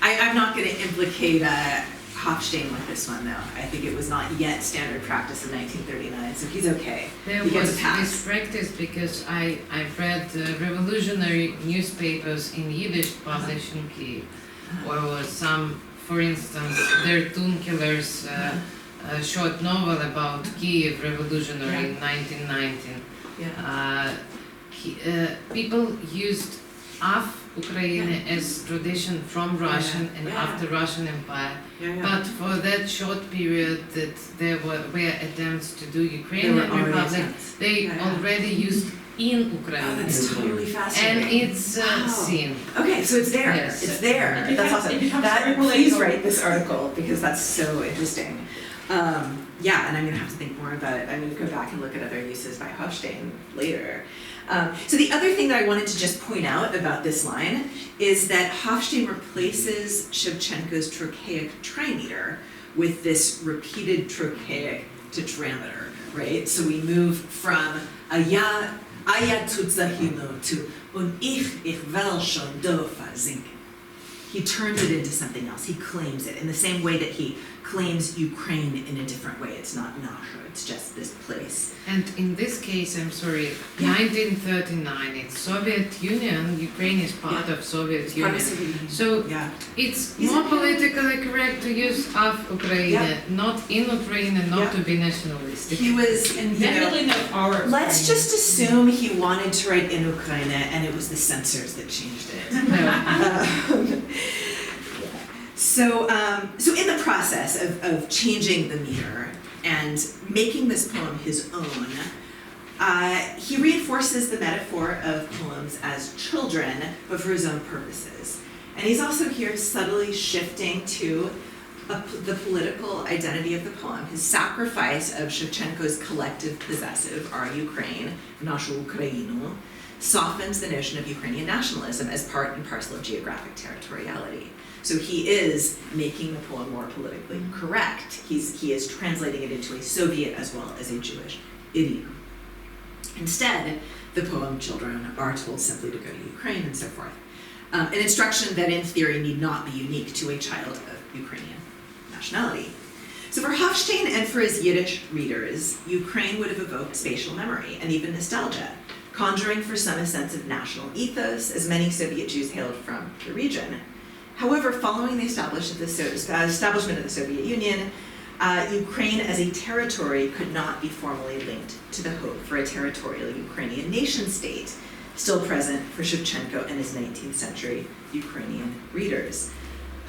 I'm not going to implicate Hofshteyn with this one, though. I think it was not yet standard practice in 1939, so he's okay. There He gets was a pass. this practice because I've read revolutionary newspapers in Yiddish published in Kyiv, where was some, for instance, Der Tunkiller's short novel about Kiev revolutionary in 1919. Yeah. People used af Ukraine as tradition from Russian and after Russian Empire. But for that short period that there were attempts to do Ukrainian Republic, they already used in Ukraine. Oh, that's totally And fascinating. it's seen. Okay, so it's there. Yes. It's there. It That's becomes- awesome. it becomes That, very please political. write this article because that's so interesting. Yeah, and I'm going to have to think more about it. I'm going to go back and look at other uses by Hofshteyn later. So the other thing that I wanted to just point out about this line is that Hofshteyn replaces Shevchenko's trochaic trimeter with this repeated trochaic tetrameter, right? So we move from aya tutzahino to un ich will schon do versinken. He turns it into something else. He claims it in the same way that he claims Ukraine in a different way. It's not Nasha, it's just this place. And in this case, I'm sorry, 1939, it's Soviet Union, Ukraine is part of Soviet Union. So Yeah. it's more politically correct to use of Ukraine, not in Ukraine, and not to be nationalistic. He was, and you know, Definitely not our. let's just assume he wanted to write in Ukraine and it was the censors that changed it. So in the process of changing the meter and making this poem his own, he reinforces the metaphor of poems as children, but for his own purposes. And he's also here subtly shifting to the political identity of the poem. His sacrifice of Shevchenko's collective possessive, our Ukraine, Nashu Ukrainu, softens the notion of Ukrainian nationalism as part and parcel of geographic territoriality. So he is making the poem more politically correct. He is translating it into a Soviet as well as a Jewish idiom. Instead, the poem children are told simply to go to Ukraine and so forth. An instruction that in theory need not be unique to a child of Ukrainian nationality. So for Hofshteyn and for his Yiddish readers, Ukraine would have evoked spatial memory and even nostalgia, conjuring for some a sense of national ethos, as many Soviet Jews hailed from the region. However, following the establishment of the Soviet Union, Ukraine as a territory could not be formally linked to the hope for a territorial Ukrainian nation-state, still present for Shevchenko and his 19th century Ukrainian readers.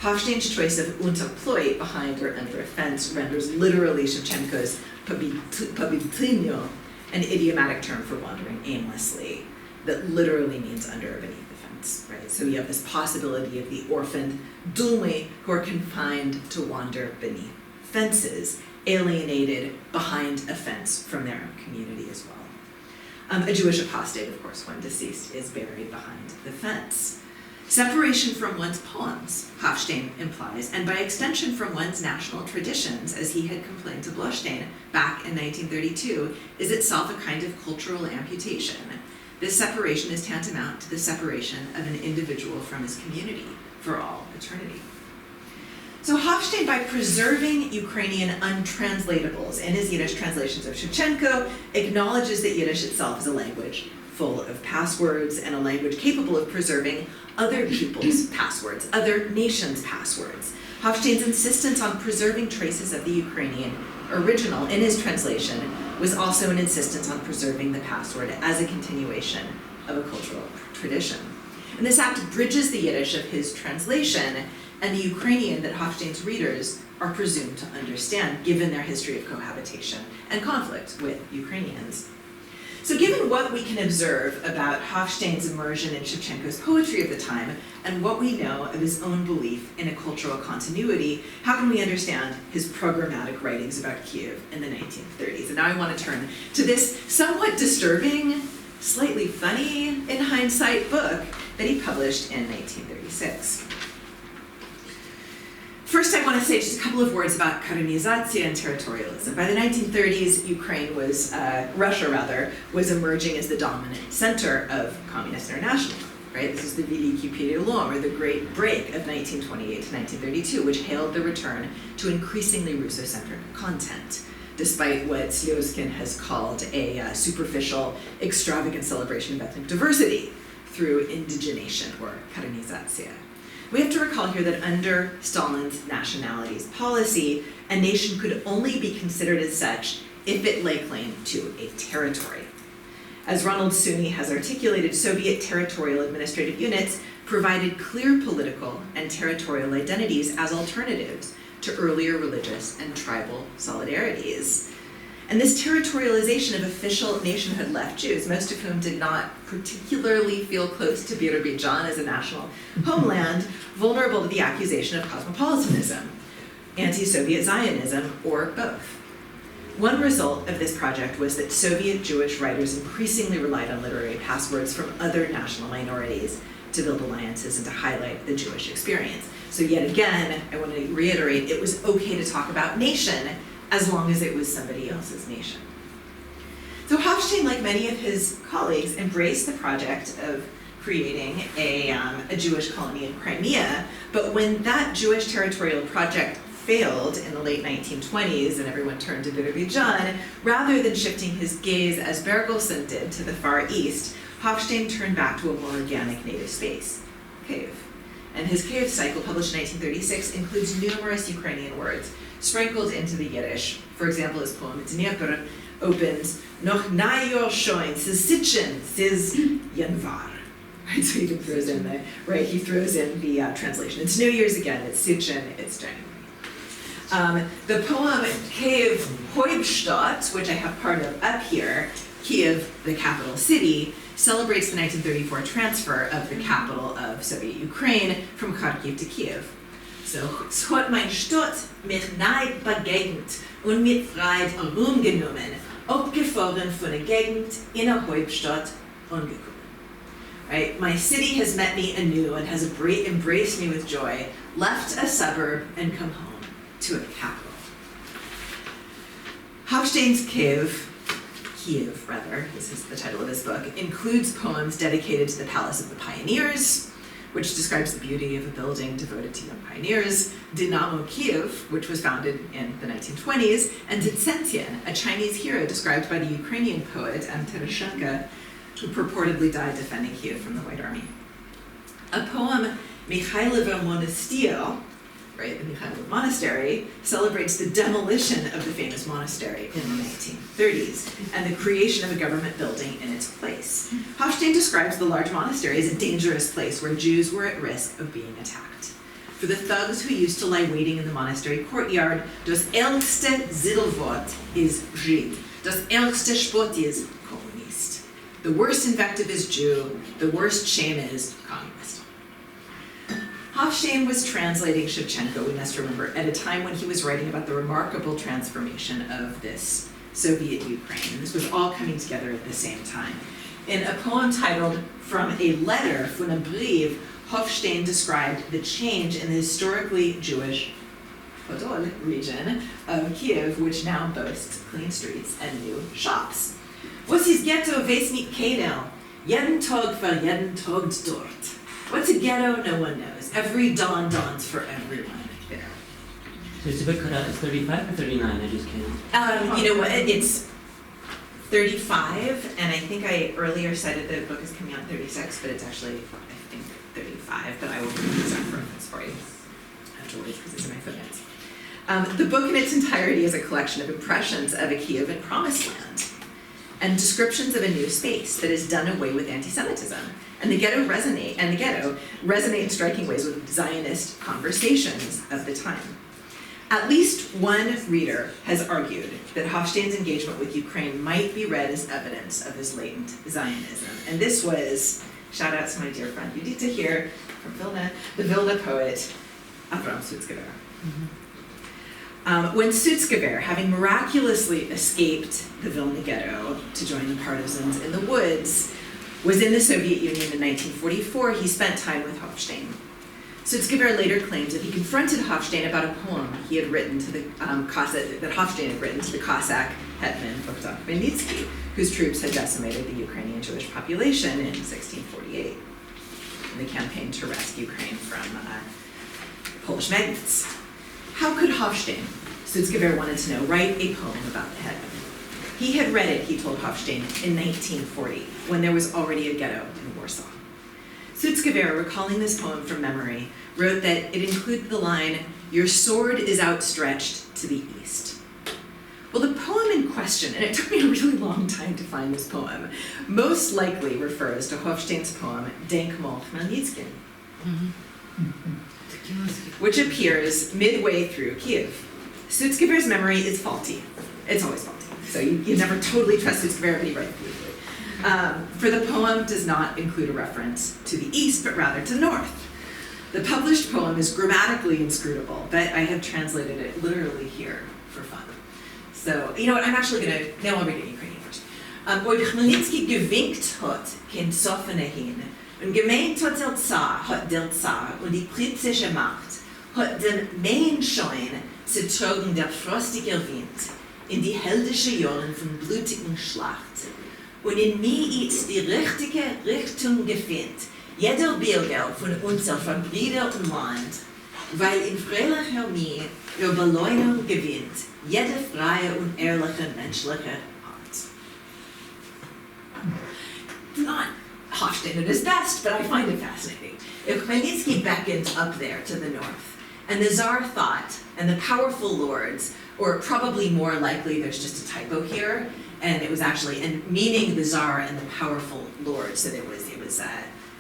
Hofshteyn's choice of unemployed, behind or under a fence, renders literally Shevchenko's pobytynyo an idiomatic term for wandering aimlessly, that literally means under or beneath the fence, right? So you have this possibility of the orphaned dulmi who are confined to wander beneath fences, alienated behind a fence from their own community as well. A Jewish apostate, of course, when deceased, is buried behind the fence. Separation from one's poems, Hofshteyn implies, and by extension from one's national traditions, as he had complained to Hofshteyn back in 1932, is itself a kind of cultural amputation. this separation is tantamount to the separation of an individual from his community for all eternity. So Hofshteyn, by preserving Ukrainian untranslatables in his Yiddish translations of Shevchenko, acknowledges that Yiddish itself is a language full of passwords and a language capable of preserving other people's passwords, other nations' passwords. Hofshteyn's insistence on preserving traces of the Ukrainian original in his translation was also an insistence on preserving the password as a continuation of a cultural tradition. And this act bridges the Yiddish of his translation and the Ukrainian that Hofshteyn's readers are presumed to understand, given their history of cohabitation and conflict with Ukrainians. So given what we can observe about Hofshteyn's immersion in Shevchenko's poetry of the time, and what we know of his own belief in a cultural continuity, how can we understand his programmatic writings about Kyiv in the 1930s? And now I want to turn to this somewhat disturbing, slightly funny, in hindsight, book that he published in 1936. First, I want to say just a couple of words about Kharkiv and territorialism. By the 1930s, Russia was emerging as the dominant center of communist internationalism. Right? This is the Veliki Перелом, or the Great Break of 1928 to 1932, which hailed the return to increasingly Russocentric content, despite what Slioskin has called a superficial, extravagant celebration of ethnic diversity through indigenation, or Kharkiv. We have to recall here that under Stalin's nationalities policy, a nation could only be considered as such if it lay claim to a territory. As Ronald Suny has articulated, Soviet territorial administrative units provided clear political and territorial identities as alternatives to earlier religious and tribal solidarities. And this territorialization of official nationhood left Jews, most of whom did not particularly feel close to Azerbaijan as a national homeland, vulnerable to the accusation of cosmopolitanism, anti-Soviet Zionism, or both. One result of this project was that Soviet Jewish writers increasingly relied on literary passwords from other national minorities to build alliances and to highlight the Jewish experience. So yet again, I want to reiterate, it was okay to talk about nation as long as it was somebody else's nation. So Hofshteyn, like many of his colleagues, embraced the project of creating a Jewish colony in Crimea, but when that Jewish territorial project failed in the late 1920s and everyone turned to Azerbaijan, rather than shifting his gaze as Bergelsen did to the Far East, Hofshteyn turned back to a more organic native space, Kyiv. And his Kyiv cycle, published in 1936, includes numerous Ukrainian words sprinkled into the Yiddish. For example, his poem Dnieper opens, Noch nayor shoin, siz sitchen, siz yanvar. Right, so he throws in the translation. It's New Year's again, it's Sitchen, it's January. The poem Kiev-grupe, which I have part of up here, Kiev, the capital city, celebrates the 1934 transfer of the capital of Soviet Ukraine from Kharkiv to Kiev. So, es hat mein Stadt mich neid begegnet und mit Freude herumgenommen, abgefahren von der Gegend in der Hauptstadt angekommen. Right? My city has met me anew and has embraced me with joy, left a suburb and come home to a capital. Hofshteyn's Kyiv, this is the title of his book, includes poems dedicated to the Palace of the Pioneers, which describes the beauty of a building devoted to young pioneers, Dynamo Kyiv, which was founded in the 1920s, and Tsentsien, a Chinese hero described by the Ukrainian poet Tereshchenko, who purportedly died defending Kyiv from the White Army. A poem, Mikhailovo Monastier, right, the Mikhailov Monastery, celebrates the demolition of the famous monastery in the 1930s and the creation of a government building in its place. Hofshteyn describes the large monastery as a dangerous place where Jews were at risk of being attacked. For the thugs who used to lie waiting in the monastery courtyard, das ärgste Zittelwort is Žid. Das ärgste Spott is Kommunist. The worst invective is Jew, the worst shame is communist. Hofshteyn was translating Shevchenko, we must remember, at a time when he was writing about the remarkable transformation of this Soviet Ukraine. And this was all coming together at the same time. In a poem titled From a Letter, von a Brief, Hofshteyn described the change in the historically Jewish Podol region of Kiev, which now boasts clean streets and new shops. Was his ghetto weiß nicht keiner, Jeden Tag für jeden Tag dort. What's a ghetto? No one knows. Every dawn dawns for everyone there. So it's a bit cut out. It's 35 or 39? I just can't. You know what? It's 35, and I think I earlier cited the book is coming out 36, but it's actually, I think, 35, but I will read the exact reference for you afterwards because it's in my footnotes. The book in its entirety is a collection of impressions of a Kiev and Promised Land and descriptions of a new space that has done away with anti-Semitism. And the ghetto resonate in striking ways with Zionist conversations of the time. At least one reader has argued that Hofshteyn's engagement with Ukraine might be read as evidence of his latent Zionism. And this was, shout out to my dear friend Yiddish here from Vilna, the Vilna poet Avrom Sutzkever. When Sutzkever, having miraculously escaped the Vilna ghetto to join the partisans in the woods, was in the Soviet Union in 1944, he spent time with Hofshteyn. Sutzkever later claimed that he confronted Hofshteyn about a poem he had written to the that Hofshteyn had written to the Cossack hetman Bogdan Khmelnytsky, whose troops had decimated the Ukrainian Jewish population in 1648 in the campaign to rescue Ukraine from Polish magnates. How could Hofshteyn, Sutzkever wanted to know, write a poem about the hetman? He had read it, he told Hofshteyn, in 1940, when there was already a ghetto in Warsaw. Sutzkever, recalling this poem from memory, wrote that it included the line, "Your sword is outstretched to the east." Well, the poem in question, and it took me a really long time to find this poem, most likely refers to Hofshteyn's poem, Denkmal Khmelnytsky, which appears midway through Kyiv. Sutzkever's memory is faulty. It's always faulty. So you never totally trust Sutzkever, but he writes completely. For the poem does not include a reference to the east, but rather to the north. The published poem is grammatically inscrutable, but I have translated it literally here for fun. So, you know what, I'm actually going to, now I'll read it in Ukrainian first. Wo Khmelnytsky gewinkt hat, kein Soffene hin, und gemeint hat der Zar und die britische Macht, hat den Menschein zerzogen der frostige Wind in die heldische Jahren von blutigen Schlacht. Und in mir ist die richtige Richtung gefunden. Jeder Bürger von unserem verbrüderten Land, weil in freilicher Mir ihre Beleuchtung gewinnt, jede freie und ehrliche menschliche Art. Not Hofshteyn at his best, but I find it fascinating. If Khmelnytsky beckoned up there to the north, and the Tsar thought, and the powerful lords, or probably more likely there's just a typo here, and it was actually, and meaning the Tsar and the powerful lords, so it was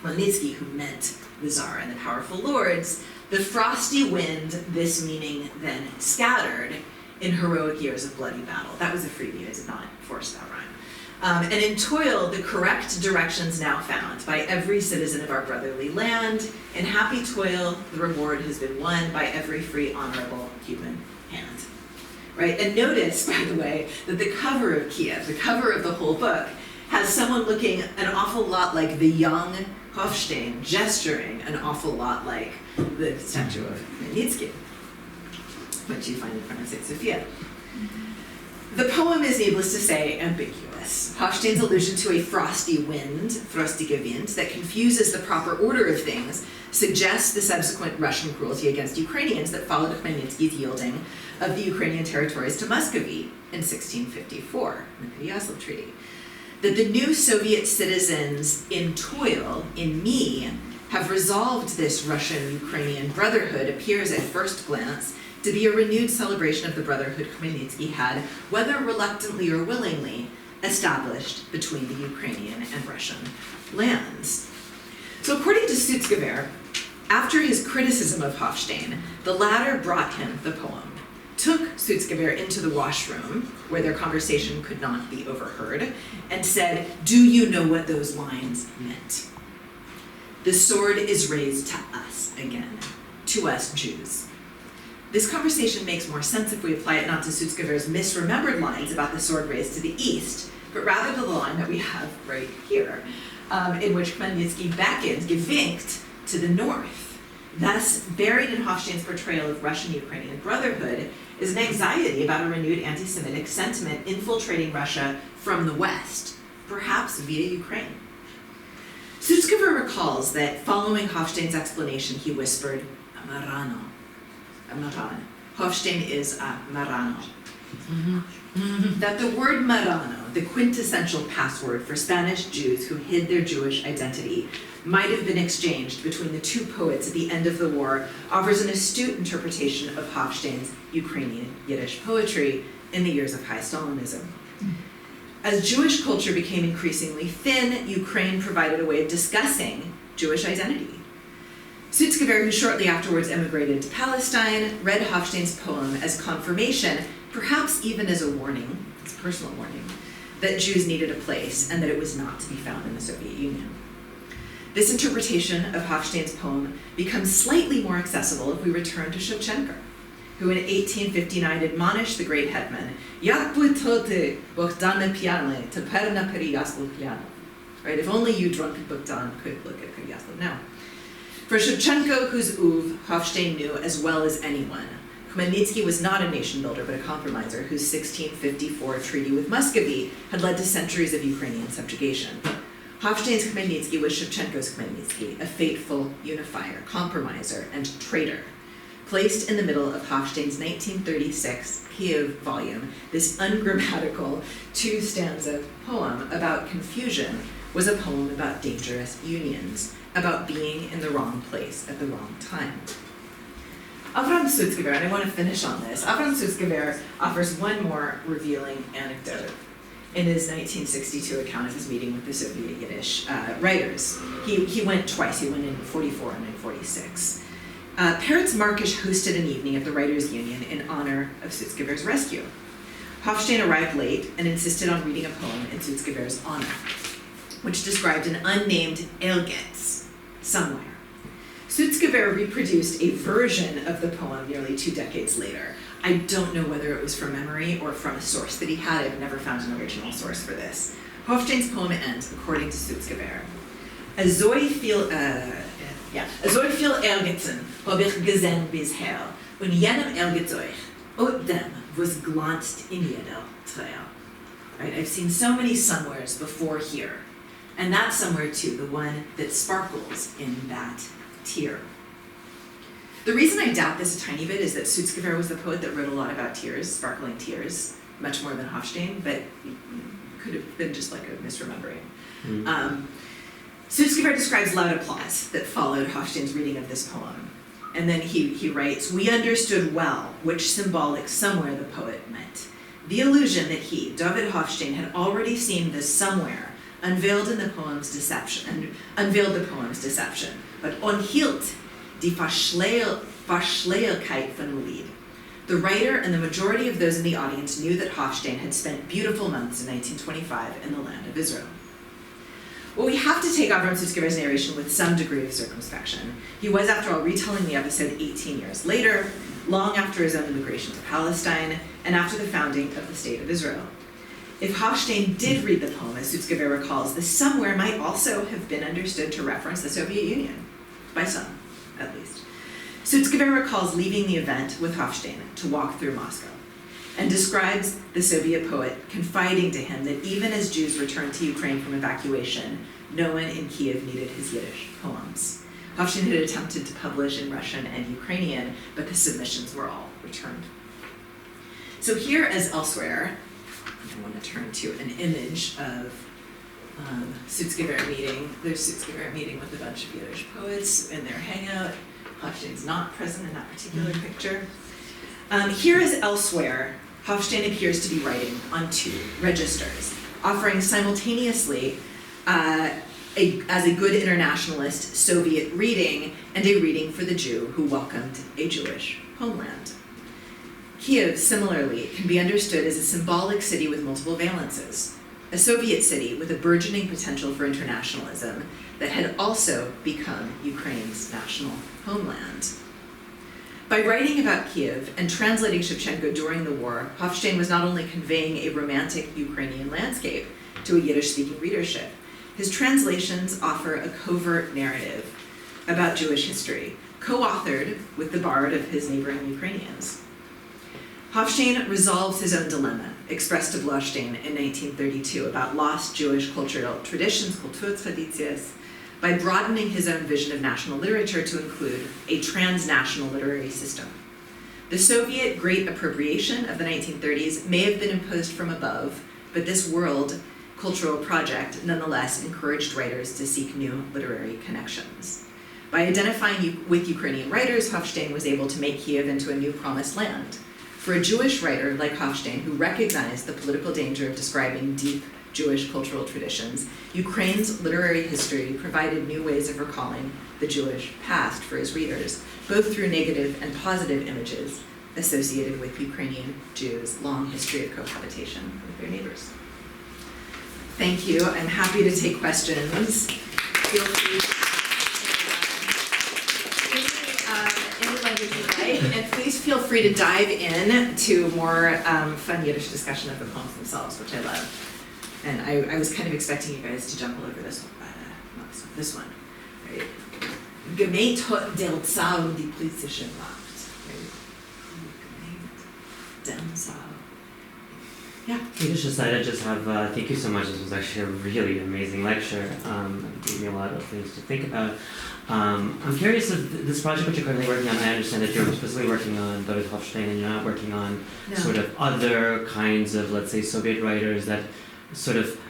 Khmelnytsky who meant the Tsar and the powerful lords, the frosty wind, this meaning then scattered in heroic years of bloody battle. That was a freebie, I did not force that rhyme. And in toil, the correct directions now found by every citizen of our brotherly land. In happy toil, the reward has been won by every free, honorable human hand. Right? And notice, by the way, that the cover of Kiev, the cover of the whole book, has someone looking an awful lot like the young Hofshteyn, gesturing an awful lot like the statue of Khmelnytsky, which you find in front of St. Sophia. The poem is, needless to say, ambiguous. Hofshteyn's allusion to a frosty wind, frostige Wind, that confuses the proper order of things, suggests the subsequent Russian cruelty against Ukrainians that followed Khmelnytsky's yielding of the Ukrainian territories to Muscovy in 1654, in the Peteyaslav Treaty. That the new Soviet citizens in toil, in me, have resolved this Russian-Ukrainian brotherhood appears at first glance to be a renewed celebration of the brotherhood Khmelnytsky had, whether reluctantly or willingly, established between the Ukrainian and Russian lands. So according to Sutzkever, after his criticism of Hofshteyn, the latter brought him the poem, took Sutzkever into the washroom, where their conversation could not be overheard, and said, "Do you know what those lines meant? The sword is raised to us again, to us Jews." This conversation makes more sense if we apply it not to Sutzkever's misremembered lines about the sword raised to the east, but rather to the line that we have right here, in which Khmelnytsky beckons, gewinkt, to the north. Thus, buried in Hofshteyn's portrayal of Russian-Ukrainian brotherhood is an anxiety about a renewed anti-Semitic sentiment infiltrating Russia from the west, perhaps via Ukraine. Sutzkever recalls that following Hofshteyn's explanation, he whispered, "A Marano." A Maran. Hofshteyn is a Marano. That the word Marano, the quintessential password for Spanish Jews who hid their Jewish identity, might have been exchanged between the two poets at the end of the war, offers an astute interpretation of Hofshteyn's Ukrainian Yiddish poetry in the years of high Stalinism. As Jewish culture became increasingly thin, Ukraine provided a way of discussing Jewish identity. Sutzkever, who shortly afterwards emigrated to Palestine, read Hofshteyn's poem as confirmation, perhaps even as a warning, as a personal warning, that Jews needed a place and that it was not to be found in the Soviet Union. This interpretation of Hofshteyn's poem becomes slightly more accessible if we return to Shevchenko, who in 1859 admonished the great hetman, "Yak putote Bogdana piane to perna Peryaslov Plianov." Right? If only you drunken Bogdan could look at Peryaslov now. For Shevchenko, whose oeuvre Hofshteyn knew as well as anyone, Khmelnytsky was not a nation builder but a compromiser whose 1654 treaty with Muscovy had led to centuries of Ukrainian subjugation. Hofshteyn's Khmelnytsky was Shevchenko's Khmelnytsky, a fateful unifier, compromiser, and traitor. Placed in the middle of Hofshteyn's 1936 Kiev volume, this ungrammatical two-stanza poem about confusion was a poem about dangerous unions, about being in the wrong place at the wrong time. Avrom Sutzkever, and I want to finish on this, Avrom Sutzkever offers one more revealing anecdote in his 1962 account of his meeting with the Soviet Yiddish writers. He went twice, he went in 44 and in 46. Peretz Markish hosted an evening at the Writers' Union in honor of Sutzkever's rescue. Hofshteyn arrived late and insisted on reading a poem in Sutzkever's honor, which described an unnamed Elgetz somewhere. Sutzkever reproduced a version of the poem nearly 2 decades later. I don't know whether it was from memory or from a source that he had. I've never found an original source for this. Hofshteyn's poem ends, according to Sutzkever, "Azoi viel Elgetzen hab ich gesehen bisher, und jenem Elgetz euch, und dem, was glanzt in jeder Trail." Right? I've seen so many somewheres before here, and that somewhere too, the one that sparkles in that tear. The reason I doubt this a tiny bit is that Sutzkever was the poet that wrote a lot about tears, sparkling tears, much more than Hofshteyn, but it could have been just like a misremembering. Sutzkever describes loud applause that followed Hofshteyn's reading of this poem. And then he writes, "We understood well which symbolic somewhere the poet meant. The illusion that he, Dovid Hofshteyn, had already seen this somewhere unveiled the poem's deception, but onhielt die Verschleierkeit von dem Lied. The writer and the majority of those in the audience knew that Hofshteyn had spent beautiful months in 1925 in the land of Israel." Well, we have to take Avrom Sutzkever's narration with some degree of circumspection. He was, after all, retelling the episode 18 years later, long after his own immigration to Palestine, and after the founding of the State of Israel. If Hofshteyn did read the poem, as Sutzkever recalls, the somewhere might also have been understood to reference the Soviet Union, by some, at least. Sutzkever recalls leaving the event with Hofshteyn to walk through Moscow, and describes the Soviet poet confiding to him that even as Jews returned to Ukraine from evacuation, no one in Kiev needed his Yiddish poems. Hofshteyn had attempted to publish in Russian and Ukrainian, but the submissions were all returned. So here, as elsewhere, I want to turn to an image of Sutzkever meeting. There's Sutzkever meeting with a bunch of Yiddish poets in their hangout. Hofshteyn's not present in that particular picture. Here, as elsewhere, Hofshteyn appears to be writing on 2 registers, offering simultaneously as a good internationalist Soviet reading and a reading for the Jew who welcomed a Jewish homeland. Kiev, similarly, can be understood as a symbolic city with multiple valences, a Soviet city with a burgeoning potential for internationalism that had also become Ukraine's national homeland. By writing about Kiev and translating Shevchenko during the war, Hofshteyn was not only conveying a romantic Ukrainian landscape to a Yiddish-speaking readership, his translations offer a covert narrative about Jewish history, co-authored with the bard of his neighboring Ukrainians. Hofshteyn resolves his own dilemma, expressed to Blaustein in 1932, about lost Jewish cultural traditions, Kulturtraditions, by broadening his own vision of national literature to include a transnational literary system. The Soviet Great Appropriation of the 1930s may have been imposed from above, but this world cultural project nonetheless encouraged writers to seek new literary connections. By identifying with Ukrainian writers, Hofshteyn was able to make Kiev into a new promised land. For a Jewish writer like Hofshteyn, who recognized the political danger of describing deep Jewish cultural traditions, Ukraine's literary history provided new ways of recalling the Jewish past for his readers, both through negative and positive images associated with Ukrainian Jews' long history of cohabitation with their neighbors. Thank you. I'm happy to take questions. Feel free to any language you like, and please feel free to dive in to more fun Yiddish discussion of the poems themselves, which I love. And I was kind of expecting you guys to jump all over this one, right? Gemeint hat der Zaun die politische Macht. Gemeint dem Zaun. Yeah. We just decided to just have, thank you so much. This was actually a really amazing lecture. It gave me a lot of things to think about. I'm curious if this project that you're currently working on, I understand that you're specifically working on Dovid Hofshteyn and you're not working on sort of other kinds of, let's say, Soviet writers that sort of,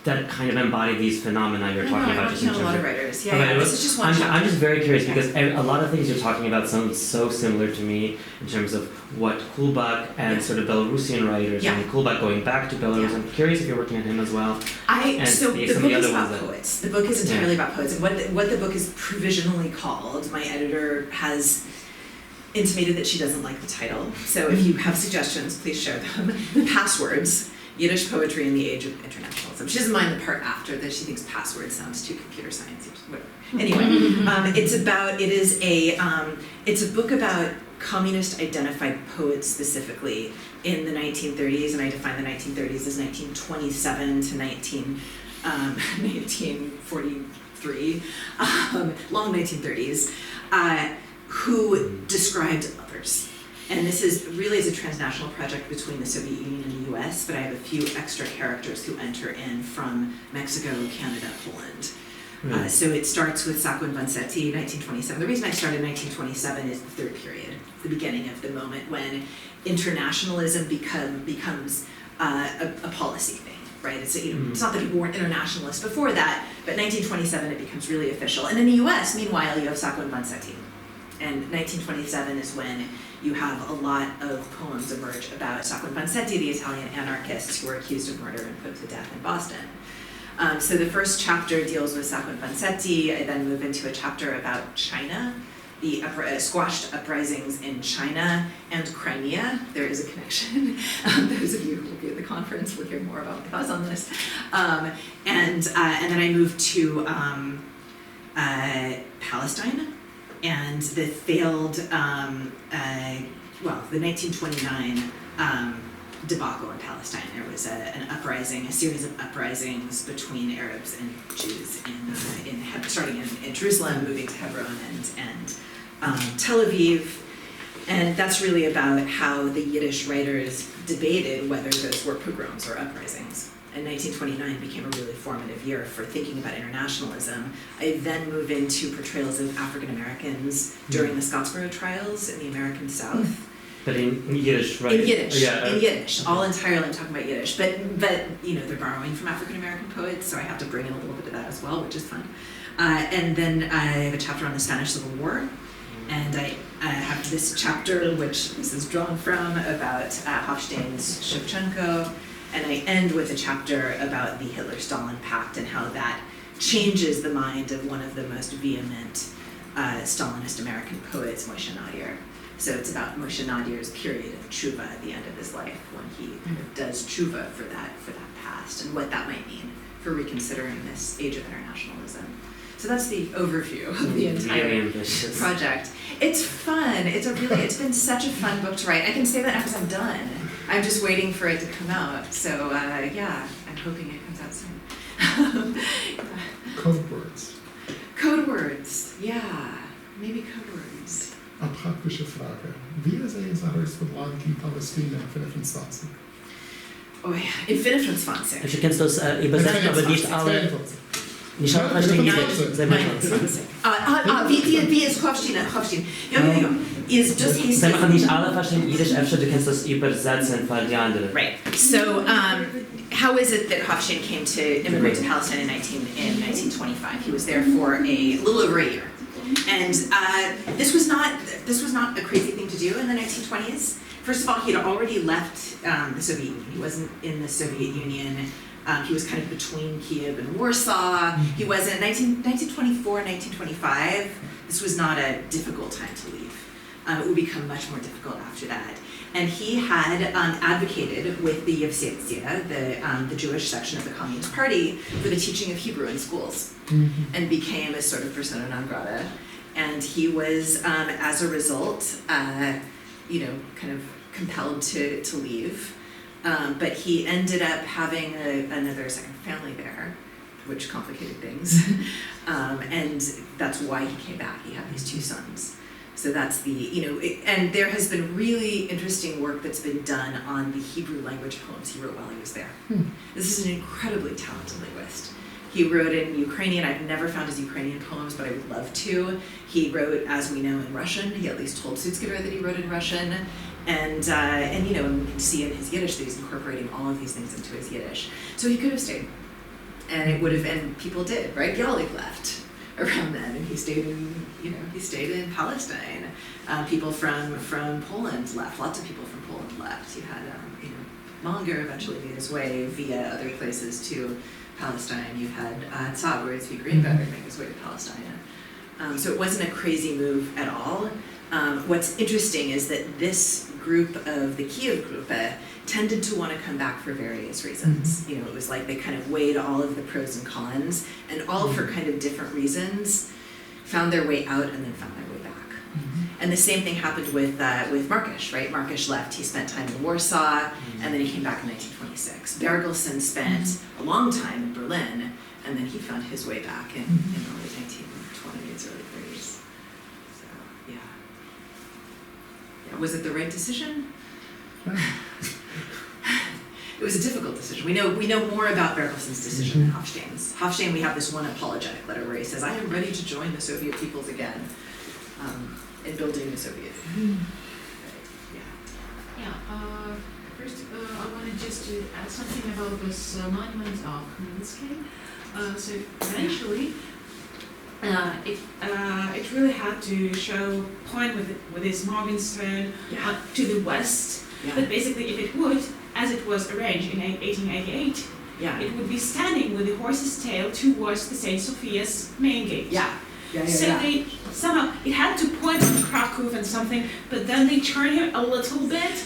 that kind of embody these phenomena you're talking about. Just in terms a lot of writers. Yeah, this is just one chapter. I'm just very curious because a lot of things you're talking about sound so similar to me in terms of what Kulbak and sort of Belarusian writers and Kulbak going back to Belarus. I'm curious if you're working on him as well. So the book is about poets. The book is entirely about poets, and what the book is provisionally called. My editor has intimated that she doesn't like the title. So if you have suggestions, please share them. Passwords. Yiddish Poetry in the Age of Internationalism. She doesn't mind the part after that. She thinks password sounds too computer science. Anyway, it's a book about communist identified poets specifically in the 1930s, and I define the 1930s as 1927 to 1943, long 1930s, who described others. And this is really a transnational project between the Soviet Union and the US, but I have a few extra characters who enter in from Mexico, Canada, Poland. So it starts with Sacco and Vanzetti, 1927. The reason I started 1927 is the third period, the beginning of the moment when internationalism becomes a policy thing, right? It's not that people weren't internationalists before that, but 1927 it becomes really official. And in the US, meanwhile, you have Sacco and Vanzetti. And 1927 is when you have a lot of poems emerge about Sacco and Vanzetti, the Italian anarchists who were accused of murder and put to death in Boston. So the first chapter deals with Sacco and Vanzetti. I then move into a chapter about China, the squashed uprisings in China and Crimea. There is a connection. Those of you who will be at the conference will hear more about my thoughts on this. And then I move to Palestine and the failed, the 1929 debacle in Palestine. There was an uprising, a series of uprisings between Arabs and Jews starting in Jerusalem, moving to Hebron and Tel Aviv. And that's really about how the Yiddish writers debated whether those were pogroms or uprisings. And 1929 became a really formative year for thinking about internationalism. I then move into portrayals of African Americans during the Scottsboro trials in the American South. But in Yiddish, right? In Yiddish, in Yiddish. All entirely I'm talking about Yiddish. But they're borrowing from African American poets, so I have to bring in a little bit of that as well, which is fun. And then I have a chapter on the Spanish Civil War. And I have this chapter, which this is drawn from, about Hofshteyn's Shevchenko. And I end with a chapter about the Hitler-Stalin Pact and how that changes the mind of one of the most vehement Stalinist American poets, Moshe Nadir. So it's about Moshe Nadir's period of tshuva at the end of his life, when he kind of does tshuva for that past and what that might mean for reconsidering this age of internationalism. So that's the overview of the entire project. It's fun. It's been such a fun book to write. I can say that because I'm done. I'm just waiting for it to come out. So I'm hoping it comes out soon. Code words. Code words, yeah. Maybe code words. Eine praktische Frage. Wie sehen Sie das Land in Palästina in 25? Oh ja, in 25. Also kannst du das übersetzen, aber nicht alle. נשאר לך שתי יידיש, זה מה wie ist Hofshteyn? Ja. Is just he Sag mal, nicht alle verstehen Jiddisch, einfach du kannst das übersetzen für die anderen. Right. So, how is it that Hofshteyn came to immigrate to Palestine in 1925? He was there for a little over a year, and this was not a crazy thing to do in the 1920s. First of all, he had already left the Soviet Union. He wasn't in the Soviet Union. He was kind of between Kiev and Warsaw. He was in 1924, 1925. This was not a difficult time to leave. It would become much more difficult after that. And he had advocated with the Yivsetia, the Jewish section of the Communist Party, for the teaching of Hebrew in schools, and became a sort of persona non grata. And he was, as a result, kind of compelled to leave. But he ended up having another second family there, which complicated things. And that's why he came back. He had these two sons. So that's and there has been really interesting work that's been done on the Hebrew language poems he wrote while he was there. This is an incredibly talented linguist. He wrote in Ukrainian. I've never found his Ukrainian poems, but I would love to. He wrote, as we know, in Russian. He at least told Sutzkever that he wrote in Russian. And you can see in his Yiddish that he's incorporating all of these things into his Yiddish. So he could have stayed. And it would have, and people did, right? Yalik left around then, and he stayed in Palestine. People from Poland left. Lots of people from Poland left. You had, Monger eventually made his way via other places to Palestine. You had Tzab, where Tzvi Greenberg made his way to Palestine. So it wasn't a crazy move at all. What's interesting is that this group of the Kiev-grupe tended to want to come back for various reasons. It was like they kind of weighed all of the pros and cons, and all for kind of different reasons, found their way out and then found their way back. And the same thing happened with Markish, right? Markish left, he spent time in Warsaw, and then he came back in 1926. Bergelsen spent a long time in Berlin, and then he found his way back in the late 1920s, early 30s. So, yeah. Was it the right decision? It was a difficult decision. We know more about Bergelsen's decision than Hofshteyn's. Hofshteyn, we have this one apologetic letter where he says, "I am ready to join the Soviet peoples again in building the Soviet." First, I wanted just to add something about this monument of Khmelnytsky. So eventually, it really had to point with his Morgenstern to the west. But basically, if it would, as it was arranged in 1888, it would be standing with the horse's tail towards the St. Sophia's main gate. So they somehow, it had to point on Kharkiv and something, but then they turned him a little bit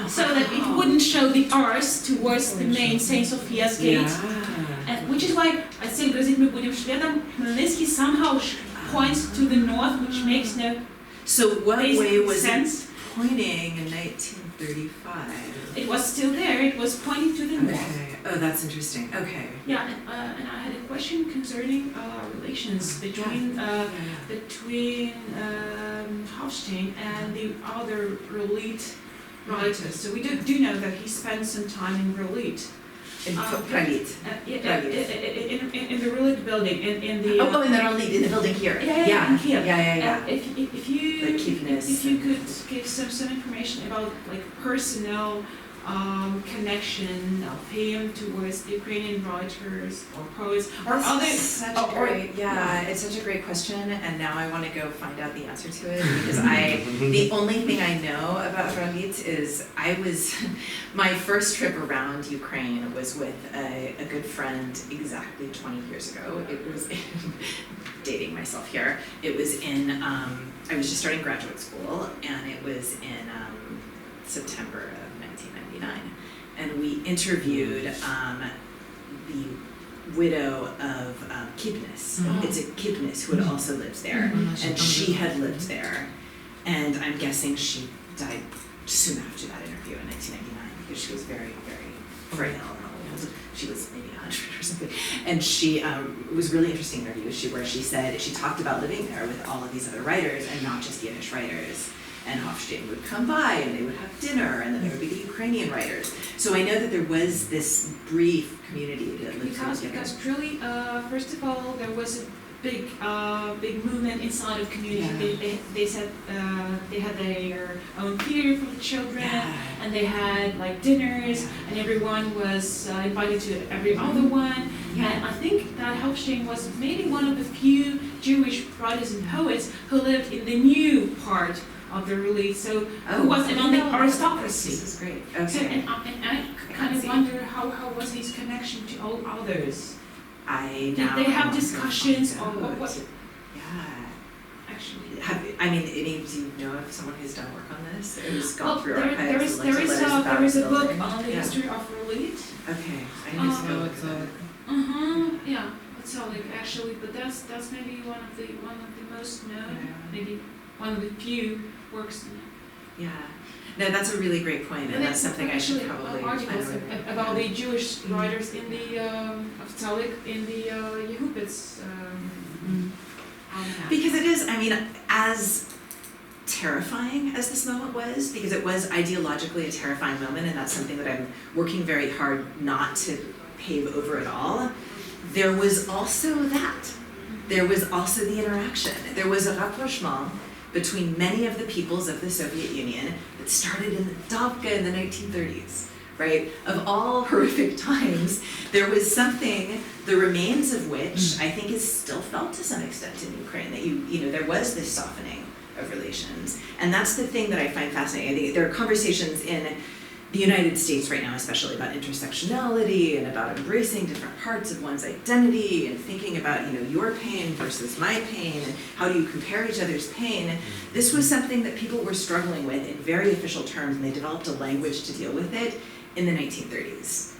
so that it wouldn't show the arse towards the main St. Sophia's gate. And which is why I think Khmelnytsky somehow points to the north, which makes no So what way was sense. Pointing in 1935? It was still there. It was pointing to the north. Okay. Oh, that's interesting. Okay. Yeah, and I had a question concerning relations between Hofshteyn and the other Relit writers. So we do know that he spent some time in Relit. In Pralit. In the Relit building, in the in the building here. in Kiev. Yeah. If you could give some information about like personnel connection of him towards the Ukrainian writers or poets or others. It's such a great question, and now I want to go find out the answer to it because the only thing I know about Ralit is my first trip around Ukraine was with a good friend exactly 20 years ago. It was dating myself here. It was in I was just starting graduate school, and it was in September of 1999, and we interviewed the widow of Kibnis. It's a Kibnis who had also lived there, and she had lived there, and I'm guessing she died soon after that interview in 1999 because she was very, very frail and old. She was maybe 100 or something, and she it was a really interesting interview where she said she talked about living there with all of these other writers and not just Yiddish writers. and Hofshteyn would come by and they would have dinner, and then there would be the Ukrainian writers. So I know that there was this brief community that lived together. Because truly, first of all, there was a big movement inside of community. Yeah. They said they had their own theater for the children, and they had like dinners, and everyone was invited to every other one. And I think that Hofshteyn was maybe one of the few Jewish writers and poets who lived in the new part of the release, so who was among the aristocracy. This is great. Okay. So, and I kind of wonder how was his connection to all others? Did they have discussions or what? Yeah. Actually, any of you know of someone who's done work on this? It was gone through there archives. is a book on the history of Relit. Okay, I need to go look at that. Yeah, it's all like actually, but that's maybe one of the most known, maybe one of the few works in it. Yeah. No, that's a really great point, and that's something I should probably articles about the Jewish writers in the of Tzalik in the Yehupitz. Because it is, as terrifying as this moment was, because it was ideologically a terrifying moment, and that's something that I'm working very hard not to pave over at all. There was also that. There was also the interaction. There was a rapprochement between many of the peoples of the Soviet Union that started in the 1930s, right? Of all horrific times, there was something, the remains of which I think is still felt to some extent in Ukraine, that there was this softening of relations. And that's the thing that I find fascinating. I think there are conversations in the United States right now, especially about intersectionality and about embracing different parts of one's identity and thinking about, your pain versus my pain and how do you compare each other's pain. This was something that people were struggling with in very official terms, and they developed a language to deal with it in the 1930s.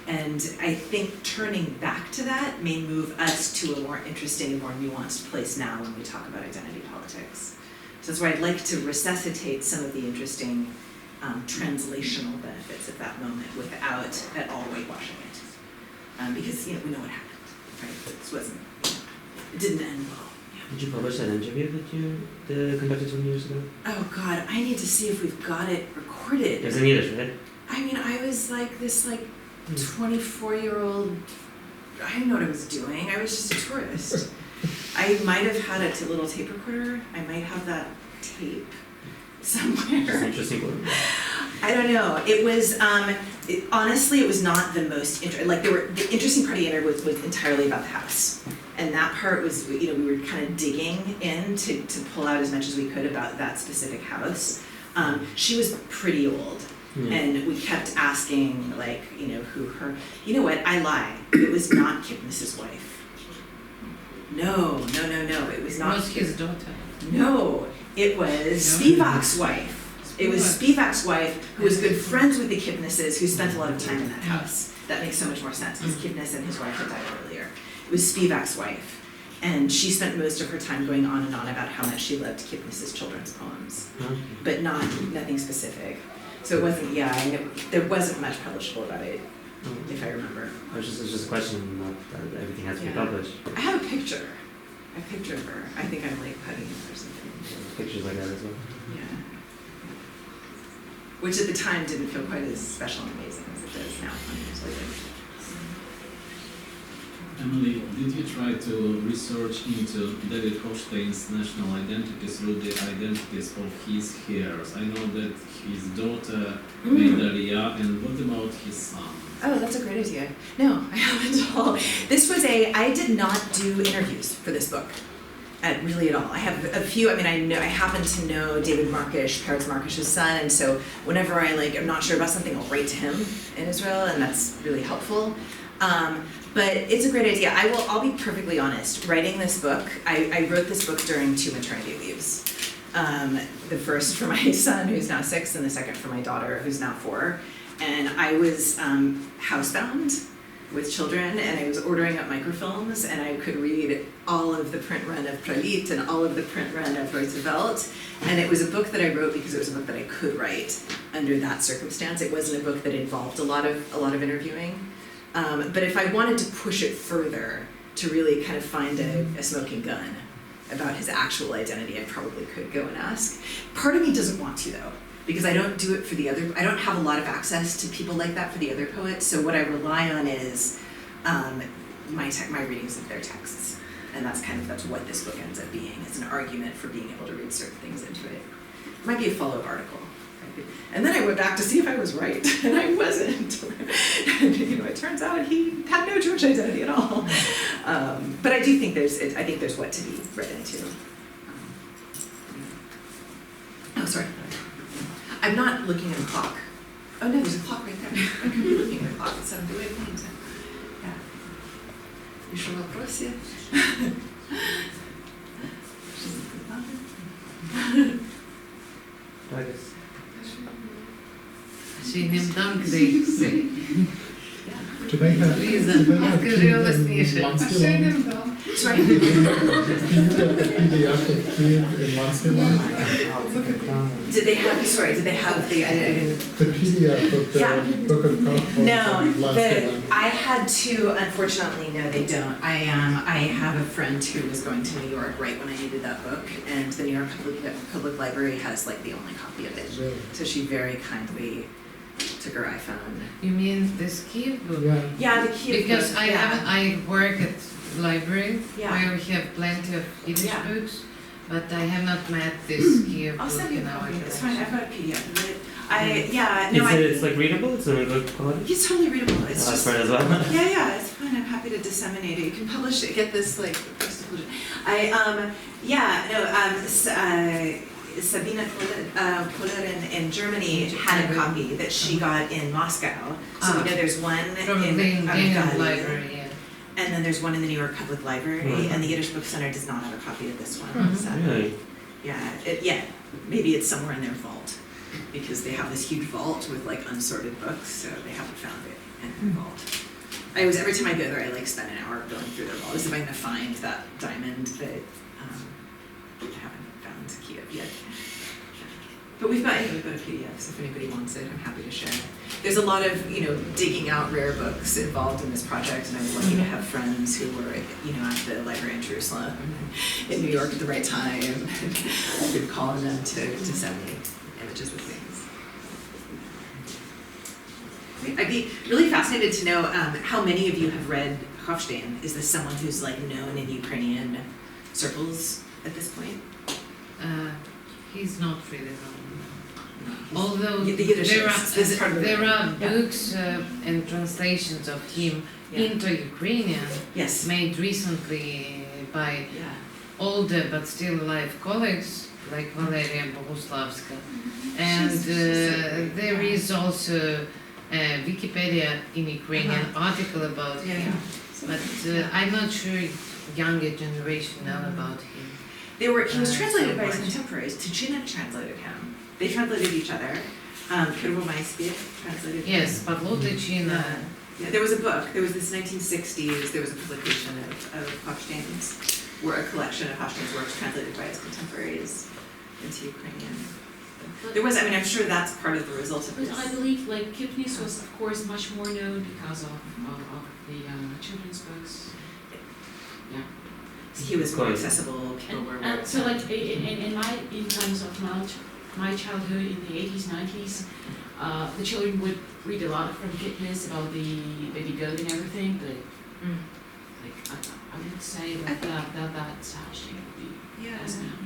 And I think turning back to that may move us to a more interesting and more nuanced place now when we talk about identity politics. So that's why I'd like to resuscitate some of the interesting translational benefits of that moment without at all whitewashing it. Because, we know what happened, right? This wasn't, it didn't end well. Yeah. Did you publish that interview that you conducted 20 years ago? Oh God, I need to see if we've got it recorded. It was in Yiddish, right? I was like this 24-year-old, I didn't know what I was doing. I was just a tourist. I might have had a little tape recorder. I might have that tape somewhere. That's interesting word. I don't know. It was honestly, it was not the most the interesting part of the interview was entirely about the house, and that part was we were kind of digging in to pull out as much as we could about that specific house. She was pretty old, and we kept asking who her. You know what? I lie. It was not Kipnis's wife. No. It was not. It was his daughter. No. It was Spivak's wife. It was Spivak's wife, who was good friends with the Kipnises, who spent a lot of time in that house. That makes so much more sense, because Kipnis and his wife had died earlier. It was Spivak's wife. And she spent most of her time going on and on about how much she loved Kipnis's children's poems, but nothing specific. So it wasn't, there wasn't much publishable about it, if I remember. It's just a question, not that everything has to be published. I have a picture of her. I think I'm putting it or something. Pictures like that as well. Yeah. Which at the time didn't feel quite as special and amazing as it does now, 20 years later. Emily, did you try to research into Dovid Hofshteyn's national identity through the identities of his hearers? I know that his daughter made Aliyah, and what about his son? Oh, that's a great idea. No, I haven't at all. I did not do interviews for this book. Really at all. I have a few, I happen to know David Markish, Peretz Markish's son, and so whenever I'm not sure about something, I'll write to him in Israel, and that's really helpful. But it's a great idea. I'll be perfectly honest. Writing this book, I wrote this book during 2 maternity leaves. The first for my son, who's now 6, and the second for my daughter, who's now 4. And I was housebound with children, and I was ordering up microfilms, and I could read all of the print run of Pralit and all of the print run of Roosevelt. And it was a book that I wrote because it was a book that I could write under that circumstance. It wasn't a book that involved a lot of interviewing. But if I wanted to push it further, to really kind of find a smoking gun, about his actual identity, I probably could go and ask. Part of me doesn't want to, though, because I don't do it for the other, I don't have a lot of access to people like that for the other poets, so what I rely on is my readings of their texts. And that's what this book ends up being. It's an argument for being able to read certain things into it. It might be a follow-up article. Right? And then I went back to see if I was right, and I wasn't. And, it turns out he had no Jewish identity at all. But I do think there's what to be read into. Oh, sorry. I'm not looking at a clock. Oh no, there's a clock right there. I could be looking at a clock. It's 7:08. Yeah. Еще вопросы? Vielen Dank, Glaser. Do they have Скажи, у нас Миша. Sorry. Do you get the PDF of Kyiv in Lansky language? Did they have the, I didn't. The PDF of the Book of Chronicles No, in Lansky language. I had to, unfortunately, no, they don't. I have a friend who was going to New York right when I needed that book, and the New York Public Library has the only copy of it. Really? So she very kindly took her iPhone. You mean this Kiev-grupe? Yeah. Yeah, the Kiev. Because I work at library Yeah. where we have plenty of Yiddish Yeah. books, but I have not met this Kiev-grupe I'll send you in a our copy. It's fine. collection. I've got a PDF of it. It's readable? It's in good quality? It's totally readable. It's That's just. fine as well. Yeah, it's fine. I'm happy to disseminate it. You can publish it. Get this exclusion. Sabina Poller in Germany had a copy that she got in Moscow. So we know there's one From in the Amelia, library, yeah. and then there's one in the New York Public Library, and the Yiddish Book Center does not have a copy of this one. So, Really? Maybe it's somewhere in their vault, because they have this huge vault with unsorted books, so they haven't found it in their vault. Every time I go there, I spend an hour going through their vault, as if I'm gonna find that diamond that I haven't found Kiev yet. But we've got a PDF, so if anybody wants it, I'm happy to share it. There's a lot of, digging out rare books involved in this project, and I was lucky to have friends who were, at the library in Jerusalem, in New York at the right time. I've been calling them to send me images of things. I'd be really fascinated to know how many of you have read Hofshteyn. Is this someone who's known in Ukrainian circles at this point? He's not really known. Although The Yiddish there are books and translations of him into Ukrainian Yes. made recently by Yeah. older but still alive colleagues like Valeria Boguslavska. And there is also a Wikipedia in Ukrainian article about him. But I'm not sure younger generation know about him. He was translated by his much. contemporaries. Tachina translated him. They translated each other. Kyiv translated him. Yes, Pavlo Tachina. Yeah, there was a book. There was this 1960s. There was a publication of Hofshteyn's, a collection of Hofshteyn's works translated by his contemporaries into Ukrainian. There was. I'm sure that's part of the result of But this. I believe Kipnis was of course much more known because of the children's books. Yeah. He was more accessible. People were more. So in terms of my childhood in the 80s, 90s, the children would read a lot from Kipnis about the baby goat and everything, but I would say that's how she would be as now.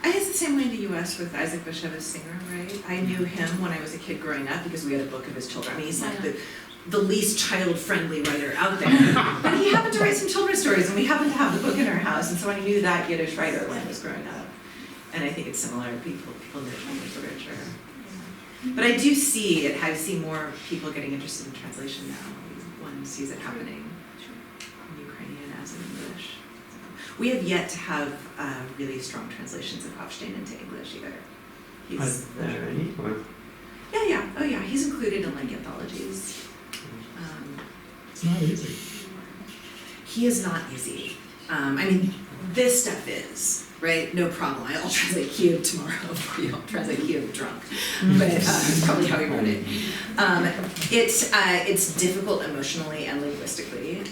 I was the same way in the U.S. with Isaac Bashevis Singer, right? I knew him when I was a kid growing up because we had a book of his children. He's the least child-friendly writer out there. But he happened to write some children's stories, and we happened to have the book in our house, and so I knew that Yiddish writer when I was growing up. And I think it's similar. People know Chinese literature. But I do see it. I see more people getting interested in translation now. One sees it happening in Ukrainian as in English. We have yet to have really strong translations of Hofshteyn into English either. Are there any? Or? Yeah. Oh yeah, he's included in anthologies. It's not easy. He is not easy. This stuff is, right? No problem. I'll translate Kiev tomorrow for you. I'll translate Kiev drunk. But it's probably how he wrote it. It's difficult emotionally and linguistically.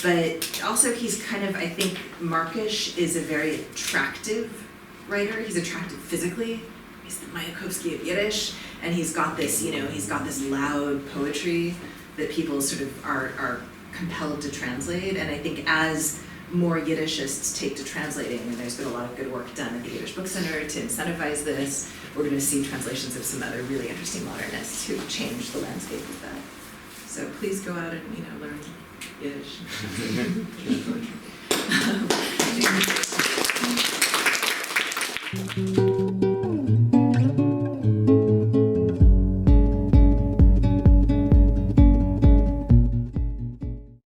but also he's kind of, I think Markish is a very attractive writer. He's attractive physically. He's the Mayakovsky of Yiddish, and he's got this, he's got this loud poetry that people sort of are compelled to translate. And I think as more Yiddishists take to translating, and there's been a lot of good work done at the Yiddish Book Center to incentivize this, we're going to see translations of some other really interesting modernists who change the landscape of that. So please go out and learn Yiddish. Thank you.